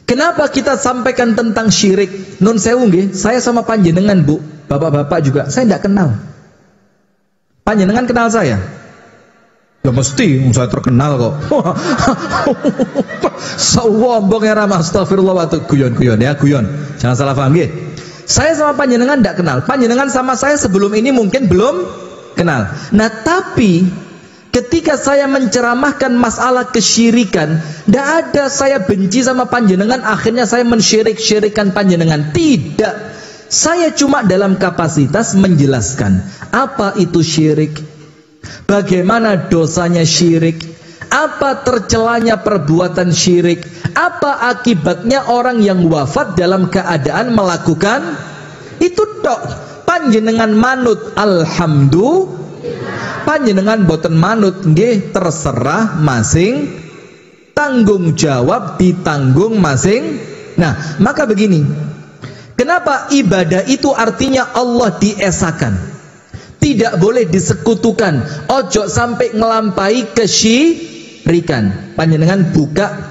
kenapa kita sampaikan tentang syirik? Nun sewu nggih, saya sama panjenengan Bu, bapak-bapak juga, saya ndak kenal. Panjenengan kenal saya? Ya mesti, saya terkenal kok. Sombong ya Rama, astagfirullah, waktu guyon. Jangan salah paham nggih. Saya sama panjenengan ndak kenal. Panjenengan sama saya sebelum ini mungkin belum kenal. Nah, tapi ketika saya menceramahkan masalah kesyirikan, ndak ada saya benci sama panjenengan akhirnya saya mensyirik-syirikan panjenengan. Tidak. Saya cuma dalam kapasitas menjelaskan apa itu syirik, bagaimana dosanya syirik, apa tercelanya perbuatan syirik, apa akibatnya orang yang wafat dalam keadaan melakukan itu tok. Panjenengan manut alhamdulillah, panjenengan boten manut nggih terserah masing, tanggung jawab ditanggung masing. Nah, maka begini, kenapa ibadah itu artinya Allah diesakan, tidak boleh disekutukan, ojo sampai ngelampai kesyirikan. Panjenengan buka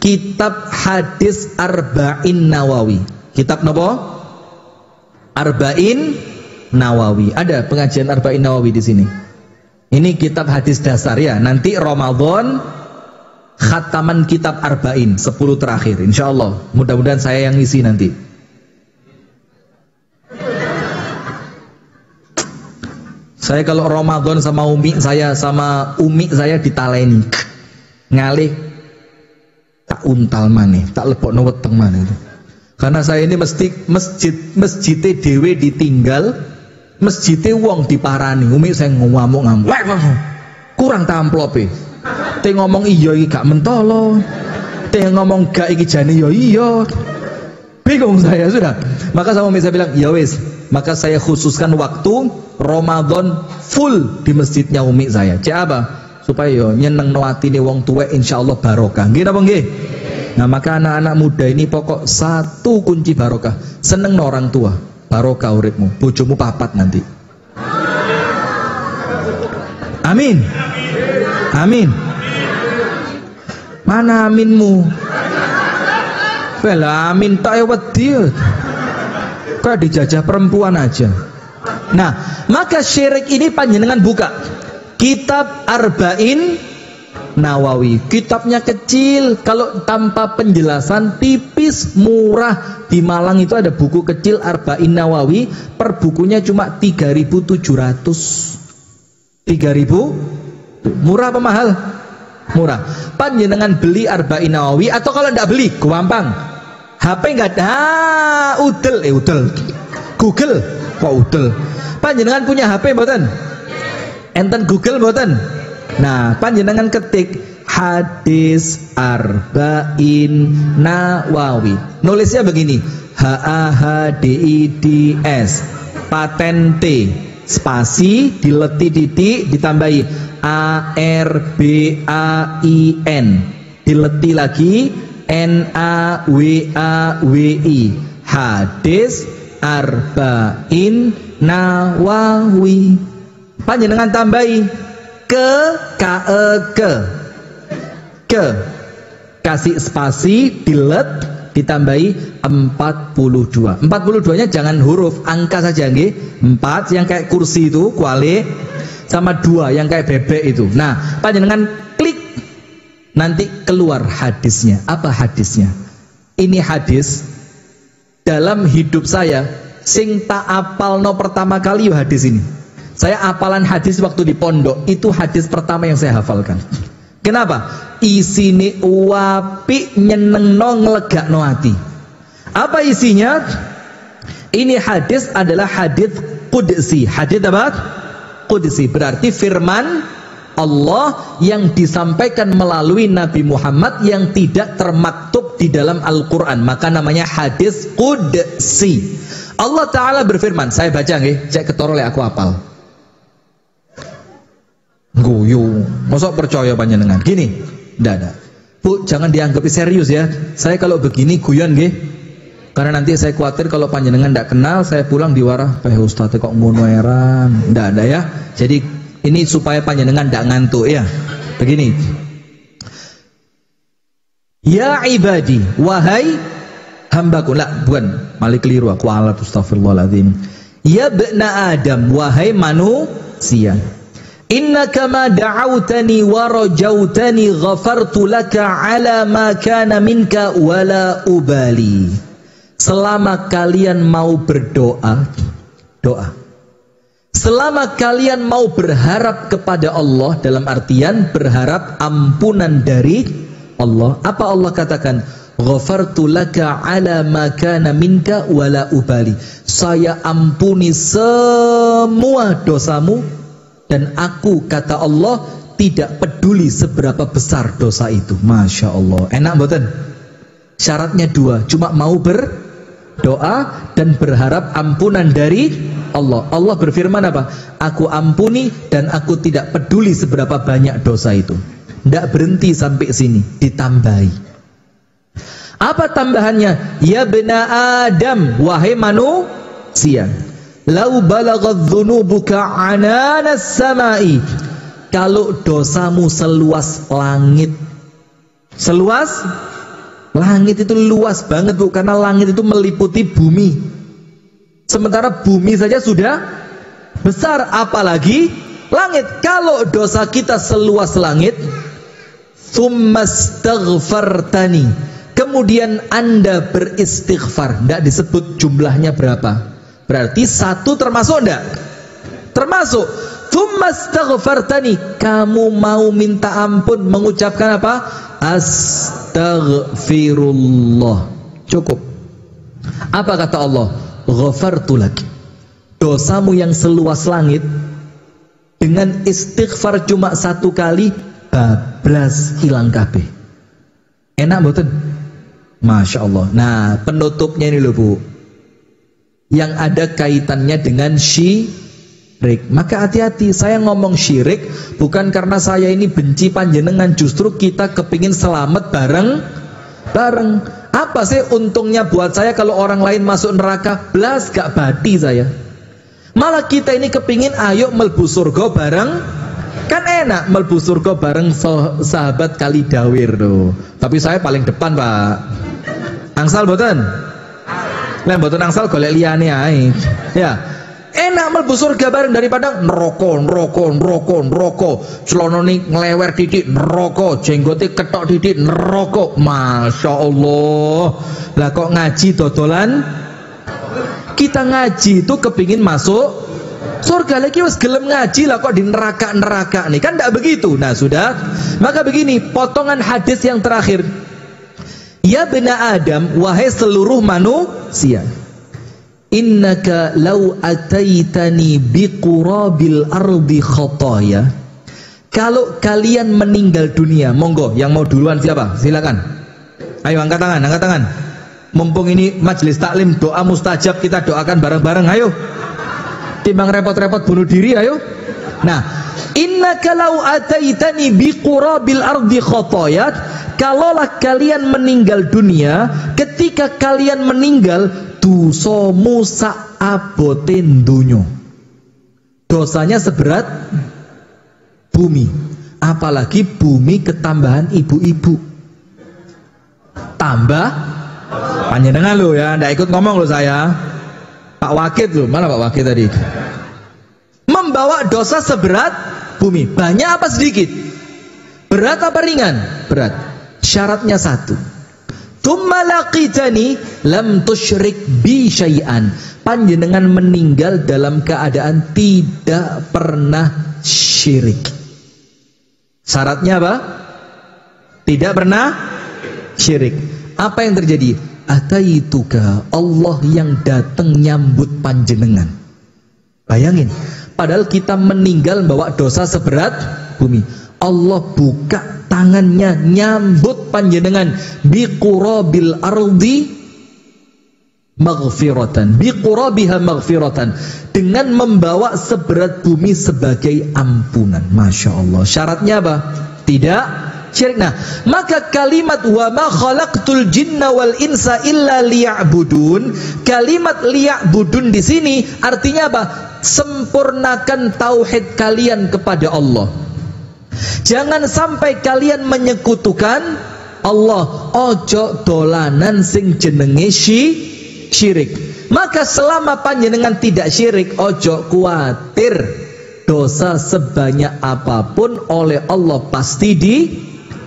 kitab hadis Arba'in Nawawi. Kitab napa? Arba'in Nawawi. Ada pengajian Arba'in Nawawi di sini. Ini kitab hadis dasar ya. Nanti Ramadan khataman kitab Arba'in 10 terakhir insyaallah. Mudah-mudahan saya yang ngisi nanti. Saya kalau Ramadan sama umi saya ditaleni. Ngalih tak untal maneh, tak lepokno weteng maneh. Karena saya ini mesti masjid dhewe ditinggal, masjidnya wong diparani, umi saya ngamuk-ngamuk. Kurang tamplope. Te ngomong iya iki gak mentolo. Te ngomong gak iki jane ya iya. Bingung saya sudah. Maka sama umi saya bilang, "Ya wis." Maka saya khususkan waktu Ramadan full di masjidnya umi saya. Cek apa? Supaya yo nyeneng atine wong tuwek insyaallah barokah. Nggih napa nggih? Nah, maka anak-anak muda ini pokok satu kunci barokah, seneng orang tua, barokah uripmu, bojomu papat nanti. Amin. Amin. Mana aminmu? Bela amin tak ya wedi. Kok dijajah perempuan aja. Nah, maka syirik ini panjenengan buka kitab Arba'in Nawawi. Kitabnya kecil, kalau tanpa penjelasan tipis, murah. Di Malang itu ada buku kecil Arba'in Nawawi, per bukunya cuma 3.700. 3.000? Murah apa mahal? Murah. Panjenengan beli Arba'in Nawawi, atau kalau tidak beli, gampang. HP nggak ada, udel. Google, kok udel? Panjenengan punya HP mboten? Enten Google mboten? Nah, panjenengan ketik hadis Arba'in Nawawi. Nulisnya begini, HAHDIDS paten T spasi dileti titik ditambahi ARBAIN dileti lagi NAWAWI hadis Arba'in Nawawi. Panjenengan tambahi ke kasih spasi dilet ditambahi 42. 42-nya jangan huruf, angka saja nggih. 4 yang kayak kursi itu kuali sama 2 yang kayak bebek itu. Nah, panjenengan klik nanti keluar hadisnya. Apa hadisnya? Ini hadis dalam hidup saya sing tak apalno pertama kali yo hadis ini. Saya apalan hadis waktu di pondok, itu hadis pertama yang saya hafalkan. Kenapa? Isine wapi nyenengno nglegakno ati. Apa isinya? Ini hadis adalah hadis qudsi. Hadis apa? Qudsi, berarti firman Allah yang disampaikan melalui Nabi Muhammad yang tidak termaktub di dalam Al-Quran, maka namanya hadis qudsi. Allah Ta'ala berfirman, saya baca nggih, cek ketoro lek aku apal. Guyu, mosok percaya panjenengan. Gini, ndak ada. Bu, jangan dianggap serius ya. Saya kalau begini guyon nggih. Karena nanti saya khawatir kalau panjenengan ndak kenal, saya pulang diwarah, Ustaz kok ngono eran. Ndak ada ya. Jadi ini supaya panjenengan ndak ngantuk ya. Begini. Ya ibadi, wahai hambaku. Lah, bukan, malah keliru aku. Astagfirullahaladzim. Ya bena Adam, wahai manusia. Innaka ma da'autani wa rajautani ghafartu laka ala ma kana minka wala ubali. Selama kalian mau berdoa, doa. Selama kalian mau berharap kepada Allah, dalam artian berharap ampunan dari Allah, apa Allah katakan? Ghafartu laka ala ma kana minka wala ubali. Saya ampuni semua dosamu dan aku, kata Allah, tidak peduli seberapa besar dosa itu. Masya Allah. Enak mboten? Syaratnya dua, cuma mau berdoa dan berharap ampunan dari Allah. Allah berfirman apa? Aku ampuni dan aku tidak peduli seberapa banyak dosa itu. Tidak berhenti sampai sini, ditambahi. Apa tambahannya? Ya bena Adam, wahai manusia, lau balaghat dzunubuka ananas samai. Kalau dosamu seluas langit, seluas langit itu luas banget Bu, karena langit itu meliputi bumi. Sementara bumi saja sudah besar, apalagi langit. Kalau dosa kita seluas langit, tsummastaghfartani, kemudian Anda beristighfar, tidak disebut jumlahnya berapa. Berarti satu termasuk enggak? Termasuk. Tsummastaghfartani, kamu mau minta ampun, mengucapkan apa? Astaghfirullah. Cukup. Apa kata Allah? Ghafartu lak. Dosamu yang seluas langit, dengan istighfar cuma satu kali, bablas hilang kabeh. Enak mboten? Masya Allah. Nah, penutupnya ini loh Bu, yang ada kaitannya dengan syirik. Maka hati-hati, saya ngomong syirik bukan karena saya ini benci panjenengan, justru kita kepingin selamat bareng-bareng. Apa sih untungnya buat saya kalau orang lain masuk neraka? Belas gak bati saya. Malah kita ini kepingin ayo melbu surga bareng. Kan enak melbu surga bareng sahabat kali dawir tuh. Tapi saya paling depan Pak. Angsal boten? Lah boten angsal golek liyane ae. Ya. Enak melbu surga bareng daripada neraka. Celonone nglewer titik neraka, jenggote ketok titik neraka. Masya Allah. Lah kok ngaji dodolan? Kita ngaji itu kepingin masuk surga, lagi wis gelem ngaji lah kok di neraka nih, kan tidak begitu. Nah sudah, maka begini potongan hadis yang terakhir. Ya bena Adam, wahai seluruh manusia, innaka lau ataitani biqurabil ardi khataya. Kalau kalian meninggal dunia, monggo yang mau duluan siapa? Silakan. Ayo angkat tangan. Mumpung ini majelis taklim, doa mustajab, kita doakan bareng-bareng. Ayo. Timbang repot-repot bunuh diri, ayo. Nah, innaka lau ataitani biqurabil ardi khatayat. Kalaulah kalian meninggal dunia, ketika kalian meninggal, dosamu sak abote dunyo. Dosanya seberat bumi. Apalagi bumi ketambahan ibu-ibu. Tambah panjenengan lo ya, ndak ikut ngomong lo saya. Pak Wakid lo, mana Pak Wakid tadi? Membawa dosa seberat bumi. Banyak apa sedikit? Berat apa ringan? Berat. Syaratnya satu. Tsumma laqitani lam tusyrik bi syai'an. Panjenengan meninggal dalam keadaan tidak pernah syirik. Syaratnya apa? Tidak pernah syirik. Apa yang terjadi? Ataituka, Allah yang datang nyambut panjenengan. Bayangin, padahal kita meninggal bawa dosa seberat bumi. Allah buka tangannya nyambut panjenengan biqurabil ardi maghfiratan, biqurabiha maghfiratan, dengan membawa seberat bumi sebagai ampunan. Masya Allah. Syaratnya apa? Tidak syirik. Nah, maka kalimat wa ma khalaqtul jinna wal insa illa liya'budun, kalimat liya'budun di sini artinya apa? Sempurnakan tauhid kalian kepada Allah. Jangan sampai kalian menyekutukan Allah. Ojo dolanan sing jenenge syirik. Maka selama panjenengan tidak syirik, ojo kuatir dosa sebanyak apapun oleh Allah pasti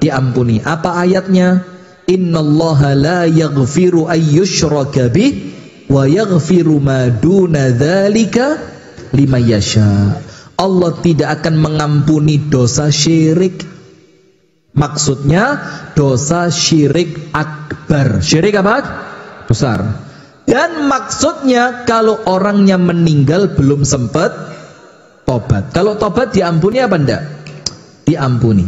diampuni. Apa ayatnya? Innallaha la yaghfiru ayyushraka bih wa yaghfiru ma duna dzalika liman yasha. Allah tidak akan mengampuni dosa syirik. Maksudnya dosa syirik akbar. Syirik apa? Besar. Dan maksudnya kalau orangnya meninggal belum sempat tobat. Kalau tobat diampuni apa enggak? Diampuni.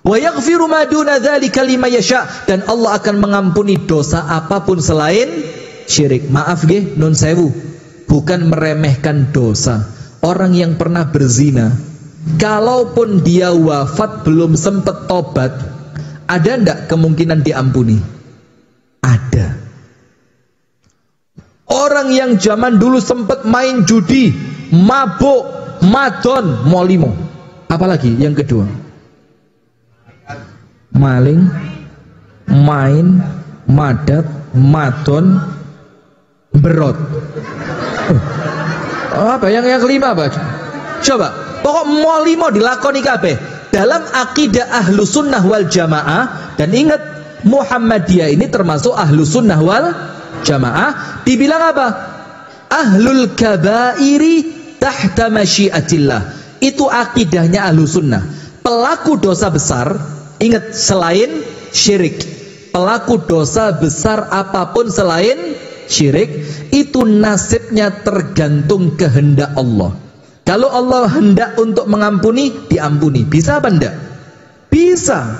Wa yaghfiru ma duna dzalika liman yasha, dan Allah akan mengampuni dosa apapun selain syirik. Maaf nggih, nun sewu. Bukan meremehkan dosa. Orang yang pernah berzina, kalaupun dia wafat belum sempat tobat, ada enggak kemungkinan diampuni? Ada. Orang yang zaman dulu sempat main judi, mabuk, madon, molimo. Apalagi yang kedua? Maling, main, madat, madon, berot. Apa yang kelima apa? Coba, pokok molimo dilakoni kabeh dalam akidah ahlu sunnah wal jamaah. Dan ingat, Muhammadiyah ini termasuk ahlu sunnah wal jamaah. Dibilang apa? Ahlul kabairi tahta masyiatillah. Itu akidahnya ahlu sunnah. Pelaku dosa besar, ingat, selain syirik, pelaku dosa besar apapun selain syirik, itu nasibnya tergantung kehendak Allah. Kalau Allah hendak untuk mengampuni, diampuni. Bisa apa enggak? Bisa.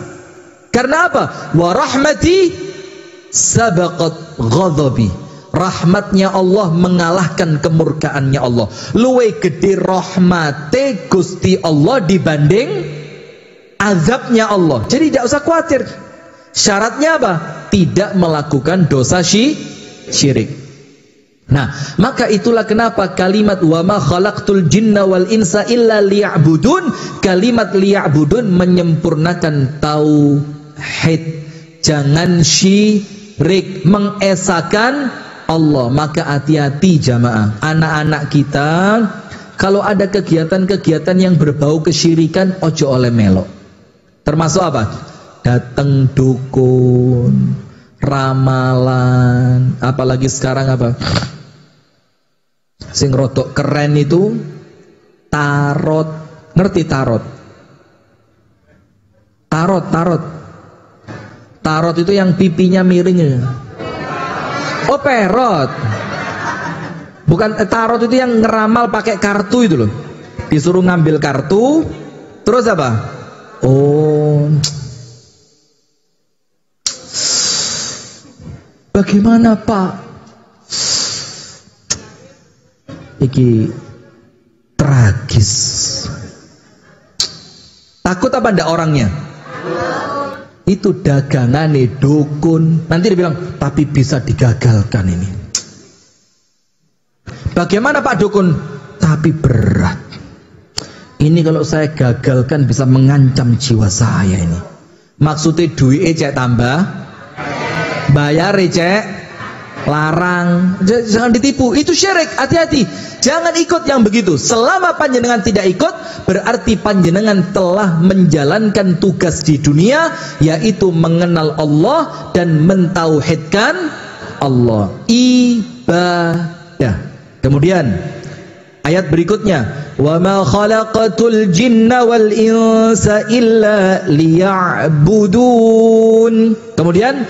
Karena apa? Wa rahmati sabaqat ghadabi. Rahmatnya Allah mengalahkan kemurkaannya Allah. Luwe gede rahmate Gusti Allah dibanding azabnya Allah. Jadi tidak usah khawatir. Syaratnya apa? Tidak melakukan dosa syirik. Nah, maka itulah kenapa kalimat wa ma khalaqtul jinna wal insa illa liya'budun, kalimat liya'budun menyempurnakan tauhid. Jangan syirik, mengesakan Allah. Maka hati-hati jamaah. Anak-anak kita kalau ada kegiatan-kegiatan yang berbau kesyirikan, ojo oleh melok. Termasuk apa? Datang dukun, ramalan, apalagi sekarang apa? Sing rodok keren itu tarot. Ngerti tarot? Tarot itu yang pipinya miring ya. Oh, perot. Bukan, tarot itu yang ngeramal pakai kartu itu loh. Disuruh ngambil kartu, terus apa? Oh, bagaimana Pak? Iki tragis. Takut apa ndak orangnya? Itu dagangane dukun. Nanti dia bilang, tapi bisa digagalkan ini. Bagaimana Pak dukun? Tapi berat. Ini kalau saya gagalkan bisa mengancam jiwa saya ini. Maksudnya duit cek tambah, bayar cek larang, jangan ditipu, itu syirik, hati-hati, jangan ikut yang begitu. Selama panjenengan tidak ikut, berarti panjenengan telah menjalankan tugas di dunia, yaitu mengenal Allah dan mentauhidkan Allah, ibadah. Kemudian ayat berikutnya, wa ma khalaqatul jinna wal insa illa liya'budun. Kemudian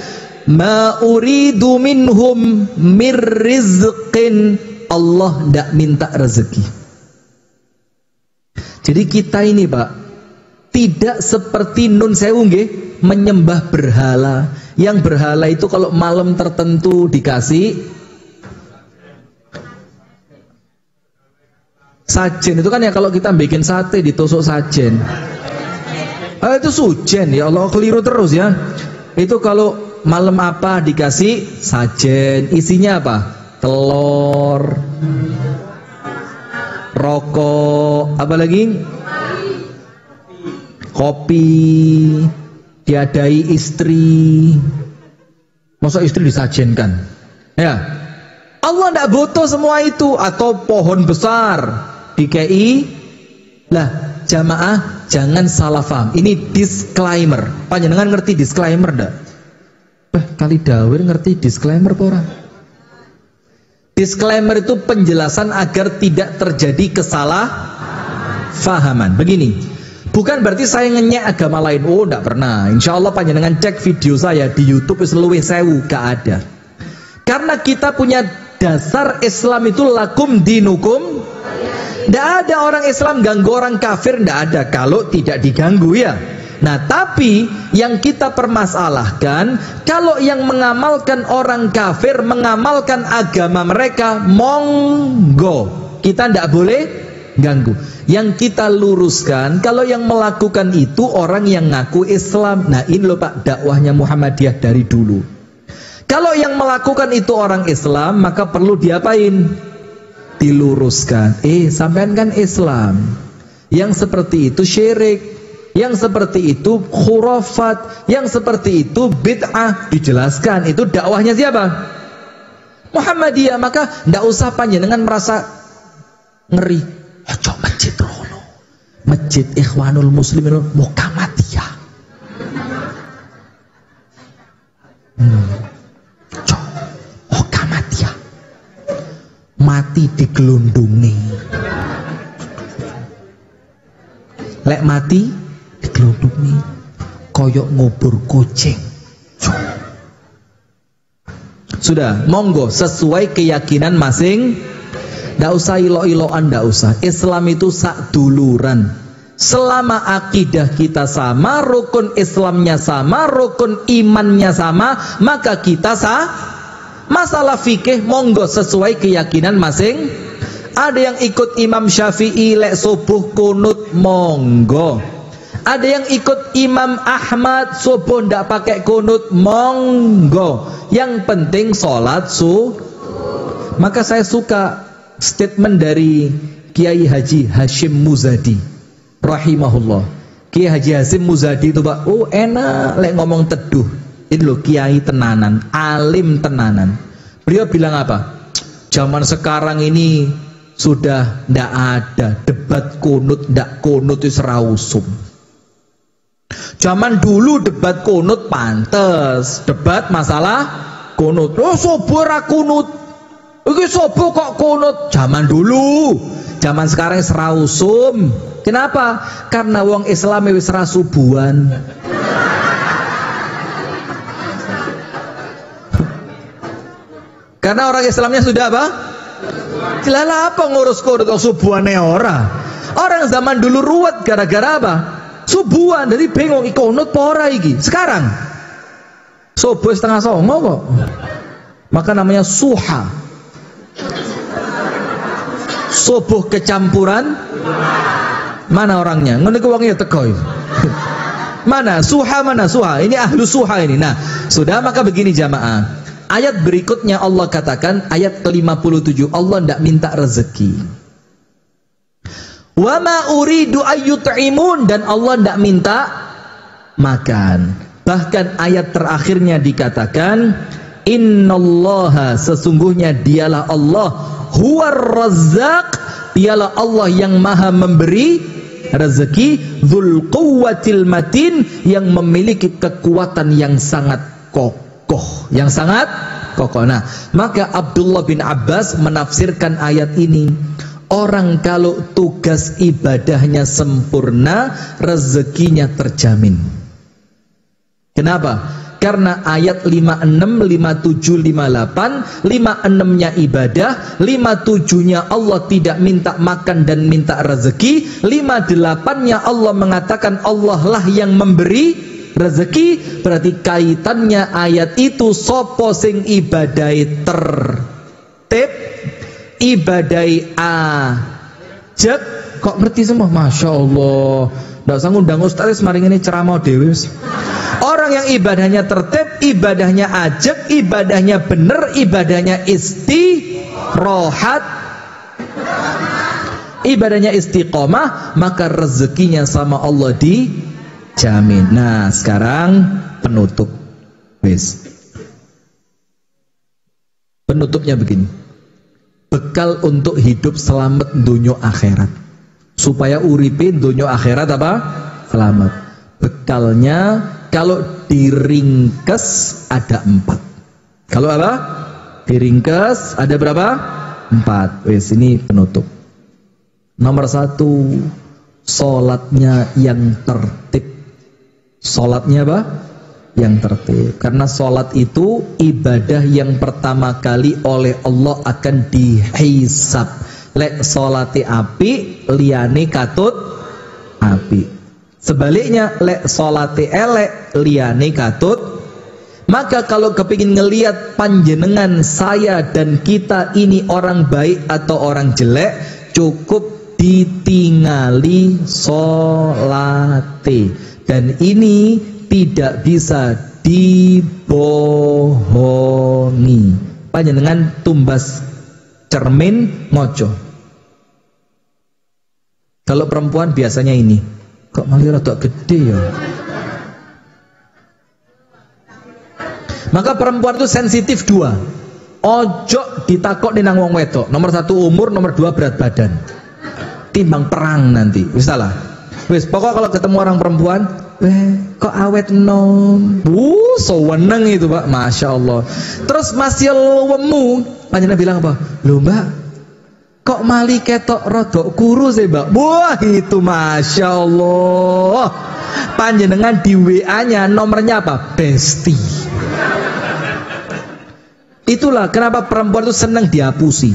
ma uridu minhum mir rizqin, Allah tidak minta rezeki. Jadi kita ini Pak, tidak seperti Nun Sewu nggih, menyembah berhala. Yang berhala itu kalau malam tertentu dikasih sajen, itu kan ya kalau kita bikin sate ditusuk sajen. Itu sujen, ya Allah, keliru terus ya. Itu kalau malam apa dikasih sajen, isinya apa? Telur, rokok, apa lagi? Kopi, diadai istri. Masa istri disajenkan? Ya, Allah tidak butuh semua itu. Atau pohon besar DKI. Lah jamaah jangan salah paham. Ini disclaimer. Panjenengan ngerti disclaimer ndak? Kali dawir ngerti disclaimer pora? Disclaimer itu penjelasan agar tidak terjadi kesalahpahaman. Begini, bukan berarti saya ngenyek agama lain. Oh, ndak pernah. Insya Allah panjenengan cek video saya di YouTube seluwih sewu, gak ada. Karena kita punya dasar Islam itu lakum dinukum. Ndak ada orang Islam ganggu orang kafir, ndak ada kalau tidak diganggu ya. Nah, tapi yang kita permasalahkan, kalau yang mengamalkan orang kafir, mengamalkan agama mereka, monggo, kita ndak boleh ganggu. Yang kita luruskan, kalau yang melakukan itu orang yang ngaku Islam. Nah, ini loh Pak, dakwahnya Muhammadiyah dari dulu. Kalau yang melakukan itu orang Islam, maka perlu diapain? Diluruskan. Sampean kan Islam. Yang seperti itu syirik, yang seperti itu khurafat, yang seperti itu bid'ah. Dijelaskan, itu dakwahnya siapa? Muhammadiyah. Maka ndak usah panjenengan merasa ngeri. Ojo masjid rono, masjid Ikhwanul Muslimin Muhammadiyah. Ojo Muhammadiyah, mati digelundungi. Lek mati digelundungi koyok ngubur kucing. Sudah, monggo sesuai keyakinan masing. Ndak usah ilo-iloan, ndak usah. Islam itu sak duluran. Selama akidah kita sama, rukun Islamnya sama, rukun imannya sama, maka kita sah. Masalah fikih monggo sesuai keyakinan masing. Ada yang ikut Imam Syafi'i lek subuh kunut, monggo. Ada yang ikut Imam Ahmad subuh ndak pakai kunut, monggo. Yang penting sholat Maka saya suka statement dari Kiai Haji Hashim Muzadi rahimahullah. Kiai Haji Hashim Muzadi itu Pak, enak lek ngomong teduh. Ini loh kiai tenanan, alim tenanan. Beliau bilang apa? Zaman sekarang ini sudah ndak ada debat kunut, ndak kunut itu serausum. Zaman dulu debat kunut pantes, debat masalah kunut. Sopo ra kunut? Iki sopo kok kunut? Zaman dulu. Zaman sekarang serausum. Kenapa? Karena wong Islam wis ra subuhan. Karena orang Islamnya sudah apa? Lala apa ngurus kunut kok subuhane ora? Orang zaman dulu ruwet gara-gara apa? Subuhan, jadi bingung iki kunut apa ora iki. Sekarang subuh 8:30 kok. Maka namanya suha. Subuh kecampuran. Mana orangnya? Ngono ku wongnya teko. Mana suha, mana suha? Ini ahlu suha ini. Nah, sudah, maka begini jamaah. Ayat berikutnya Allah katakan, ayat ke-57, Allah tidak minta rezeki. Wa ma uridu ayyut'imun, dan Allah tidak minta makan. Bahkan ayat terakhirnya dikatakan, Innallaha, sesungguhnya dialah Allah, huwar razzaq, dialah Allah yang maha memberi rezeki, dzul quwwatil matin, yang memiliki kekuatan yang sangat kokoh, yang sangat kokoh. Nah, maka Abdullah bin Abbas menafsirkan ayat ini, orang kalau tugas ibadahnya sempurna, rezekinya terjamin. Kenapa? Karena ayat 56, 57, 58, 56-nya ibadah, 57-nya Allah tidak minta makan dan minta rezeki, 58-nya Allah mengatakan Allah lah yang memberi rezeki. Berarti kaitannya ayat itu sopo sing ibadai tertib, ibadai ajak. Kok ngerti semua? Masya Allah. Nggak usah ngundang ustaz maring ini ceramah dewi. Orang yang ibadahnya tertib, ibadahnya ajak, ibadahnya bener, ibadahnya istirohat, ibadahnya istiqomah, maka rezekinya sama Allah dijamin. Nah, sekarang penutup. Wis. Penutupnya begini. Bekal untuk hidup selamat dunia akhirat. Supaya uripin dunia akhirat apa? Selamat. Bekalnya kalau diringkes ada 4. Kalau apa? Diringkes ada berapa? 4. Wes, ini penutup. Nomor 1, sholatnya yang tertib. Sholatnya apa? Yang tertib. Karena sholat itu ibadah yang pertama kali oleh Allah akan dihisab. Lek sholati api, liyane katut api. Sebaliknya, lek sholati elek, liyane katut. Maka kalau kepingin ngelihat panjenengan, saya dan kita ini orang baik atau orang jelek, cukup ditingali sholati. Dan ini tidak bisa dibohongi. Panjenengan tumbas cermin mojo. Kalau perempuan biasanya ini, kok malah rada gede ya. Maka perempuan itu sensitif 2. Ojo ditakok nang wong wedok. Nomor 1 umur, nomor 2 berat badan. Timbang perang nanti. Wis salah. Wis, pokok kalau ketemu orang perempuan, kok awet nom. Seweneng itu, Pak. Masya Allah. Terus masih lemu, panjenengan bilang apa? Loh, Mbak, kok mali ketok rodok kurus ya, Mbak? Wah, itu Masya Allah. Panjenengan di WA-nya nomornya apa? Besti. Itulah kenapa perempuan itu senang dihapusi.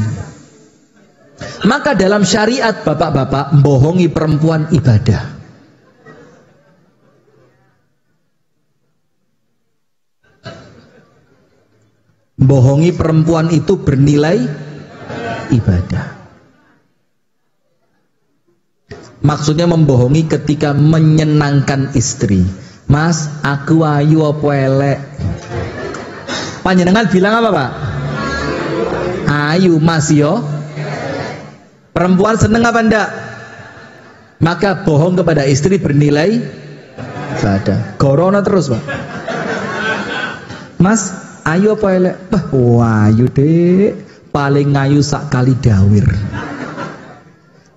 Maka dalam syariat, bapak-bapak, membohongi perempuan ibadah. Membohongi perempuan itu bernilai ibadah. Maksudnya membohongi ketika menyenangkan istri. Mas, aku ayu apa elek? Panjenengan bilang apa, Pak? Ayu, Mas yo. Perempuan seneng apa enggak? Maka bohong kepada istri bernilai ibadah. Corona terus, Pak. Mas, ayu apa elek? Wah, ayu dek. Paling ayu sak kali dawir.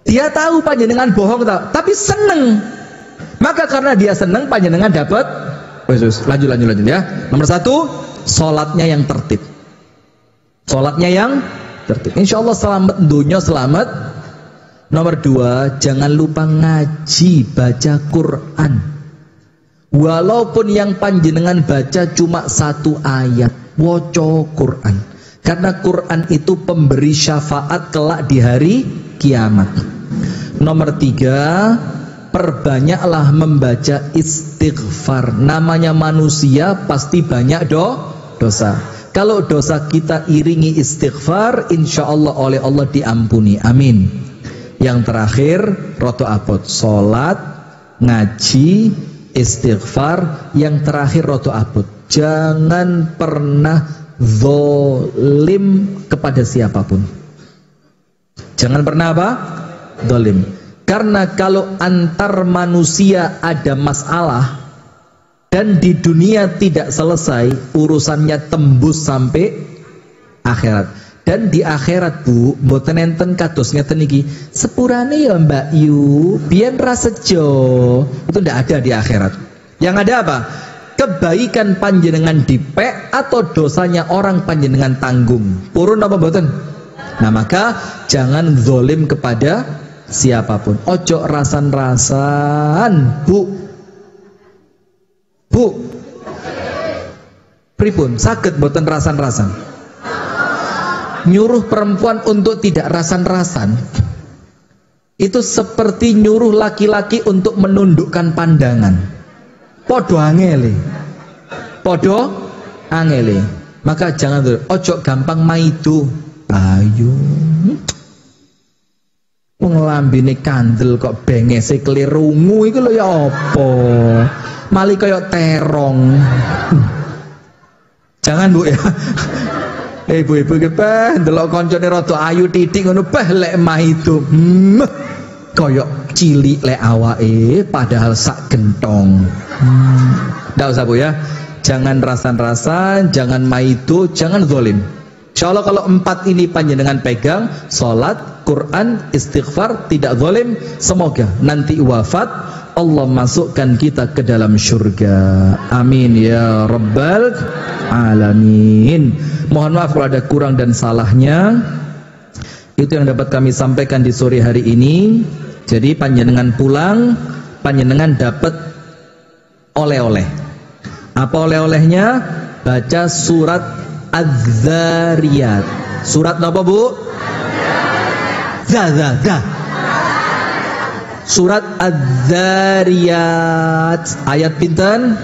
Dia tahu panjenengan bohong tahu, tapi seneng. Maka karena dia seneng, panjenengan dapat. Lanjut ya. Nomor 1, sholatnya yang tertib. Sholatnya yang tertib. Insya Allah selamat dunia, selamat. Nomor 2, jangan lupa ngaji, baca Quran. Walaupun yang panjenengan baca cuma 1 ayat, woco Quran. Karena Quran itu pemberi syafaat kelak di hari kiamat. Nomor 3, perbanyaklah membaca istighfar. Namanya manusia pasti banyak dosa. Kalau dosa kita iringi istighfar, insya Allah oleh Allah diampuni. Amin. Yang terakhir, roto abot, sholat, ngaji, istighfar. Yang terakhir roto abot, jangan pernah zalim kepada siapapun. Jangan pernah apa? Zalim. Karena kalau antar manusia ada masalah, dan di dunia tidak selesai, urusannya tembus sampai akhirat. Dan di akhirat Bu, mboten enten kados ngeten iki. Sepurane ya Mbak Yu, biyen rasejo. Itu ndak ada di akhirat. Yang ada apa? Kebaikan panjenengan dipek atau dosanya orang panjenengan tanggung. Purun apa mboten? Nah, maka jangan zalim kepada siapapun. Ojo rasan-rasan, Bu. Bu, pripun saged mboten rasan-rasan? Nyuruh perempuan untuk tidak rasan-rasan itu seperti nyuruh laki-laki untuk menundukkan pandangan. Podo angele. Podo angele. Maka jangan ojo gampang maido. Ayo. Wong lambene kandel kok bengese kelirungu iku lho ya apa? Mali kaya terong. Jangan Bu ya. Ibu-ibu ki peh ndelok koncone rada ayu titik ngono peh lek mah itu. Kaya cilik lek awake padahal sak gentong. Ndak usah Bu ya. Jangan rasan-rasan, jangan maido, jangan zalim. Insyaallah kalau 4 ini panjenengan pegang, salat, Quran, istighfar, tidak zalim, semoga nanti wafat Allah masukkan kita ke dalam surga. Amin ya rabbal alamin. Mohon maaf kalau ada kurang dan salahnya. Itu yang dapat kami sampaikan di sore hari ini. Jadi panjenengan pulang, panjenengan dapat oleh-oleh. Apa oleh-olehnya? Baca surat Az-Zariyat. Surat apa Bu? Az-Zariyat. Surat Az-Zariyat. Ayat pinten?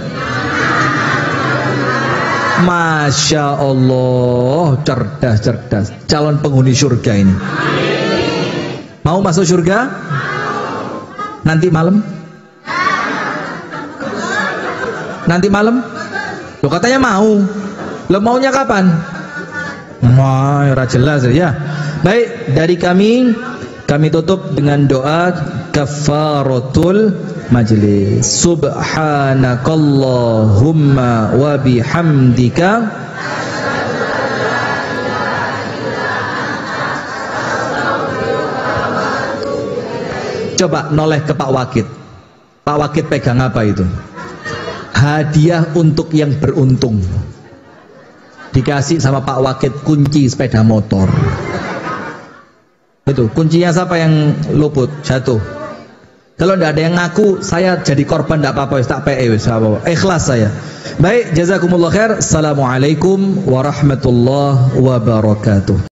Masya Allah, cerdas. Calon penghuni surga ini. Mau masuk surga? Nanti malam? Nanti malam? Lo katanya mau. Lo maunya kapan? Wah, ora jelas ya. Baik, dari kami tutup dengan doa kafaratul majlis. Subhanakallahumma wa bihamdika. Coba noleh ke Pak Wakid. Pak Wakid pegang apa itu? Hadiah untuk yang beruntung. Dikasih sama Pak Wakid kunci sepeda motor. Itu kuncinya siapa yang luput jatuh? Kalau tidak ada yang ngaku, saya jadi korban tidak apa-apa, tak PE, ikhlas saya. Baik, jazakumullah khair. Assalamualaikum warahmatullahi wabarakatuh.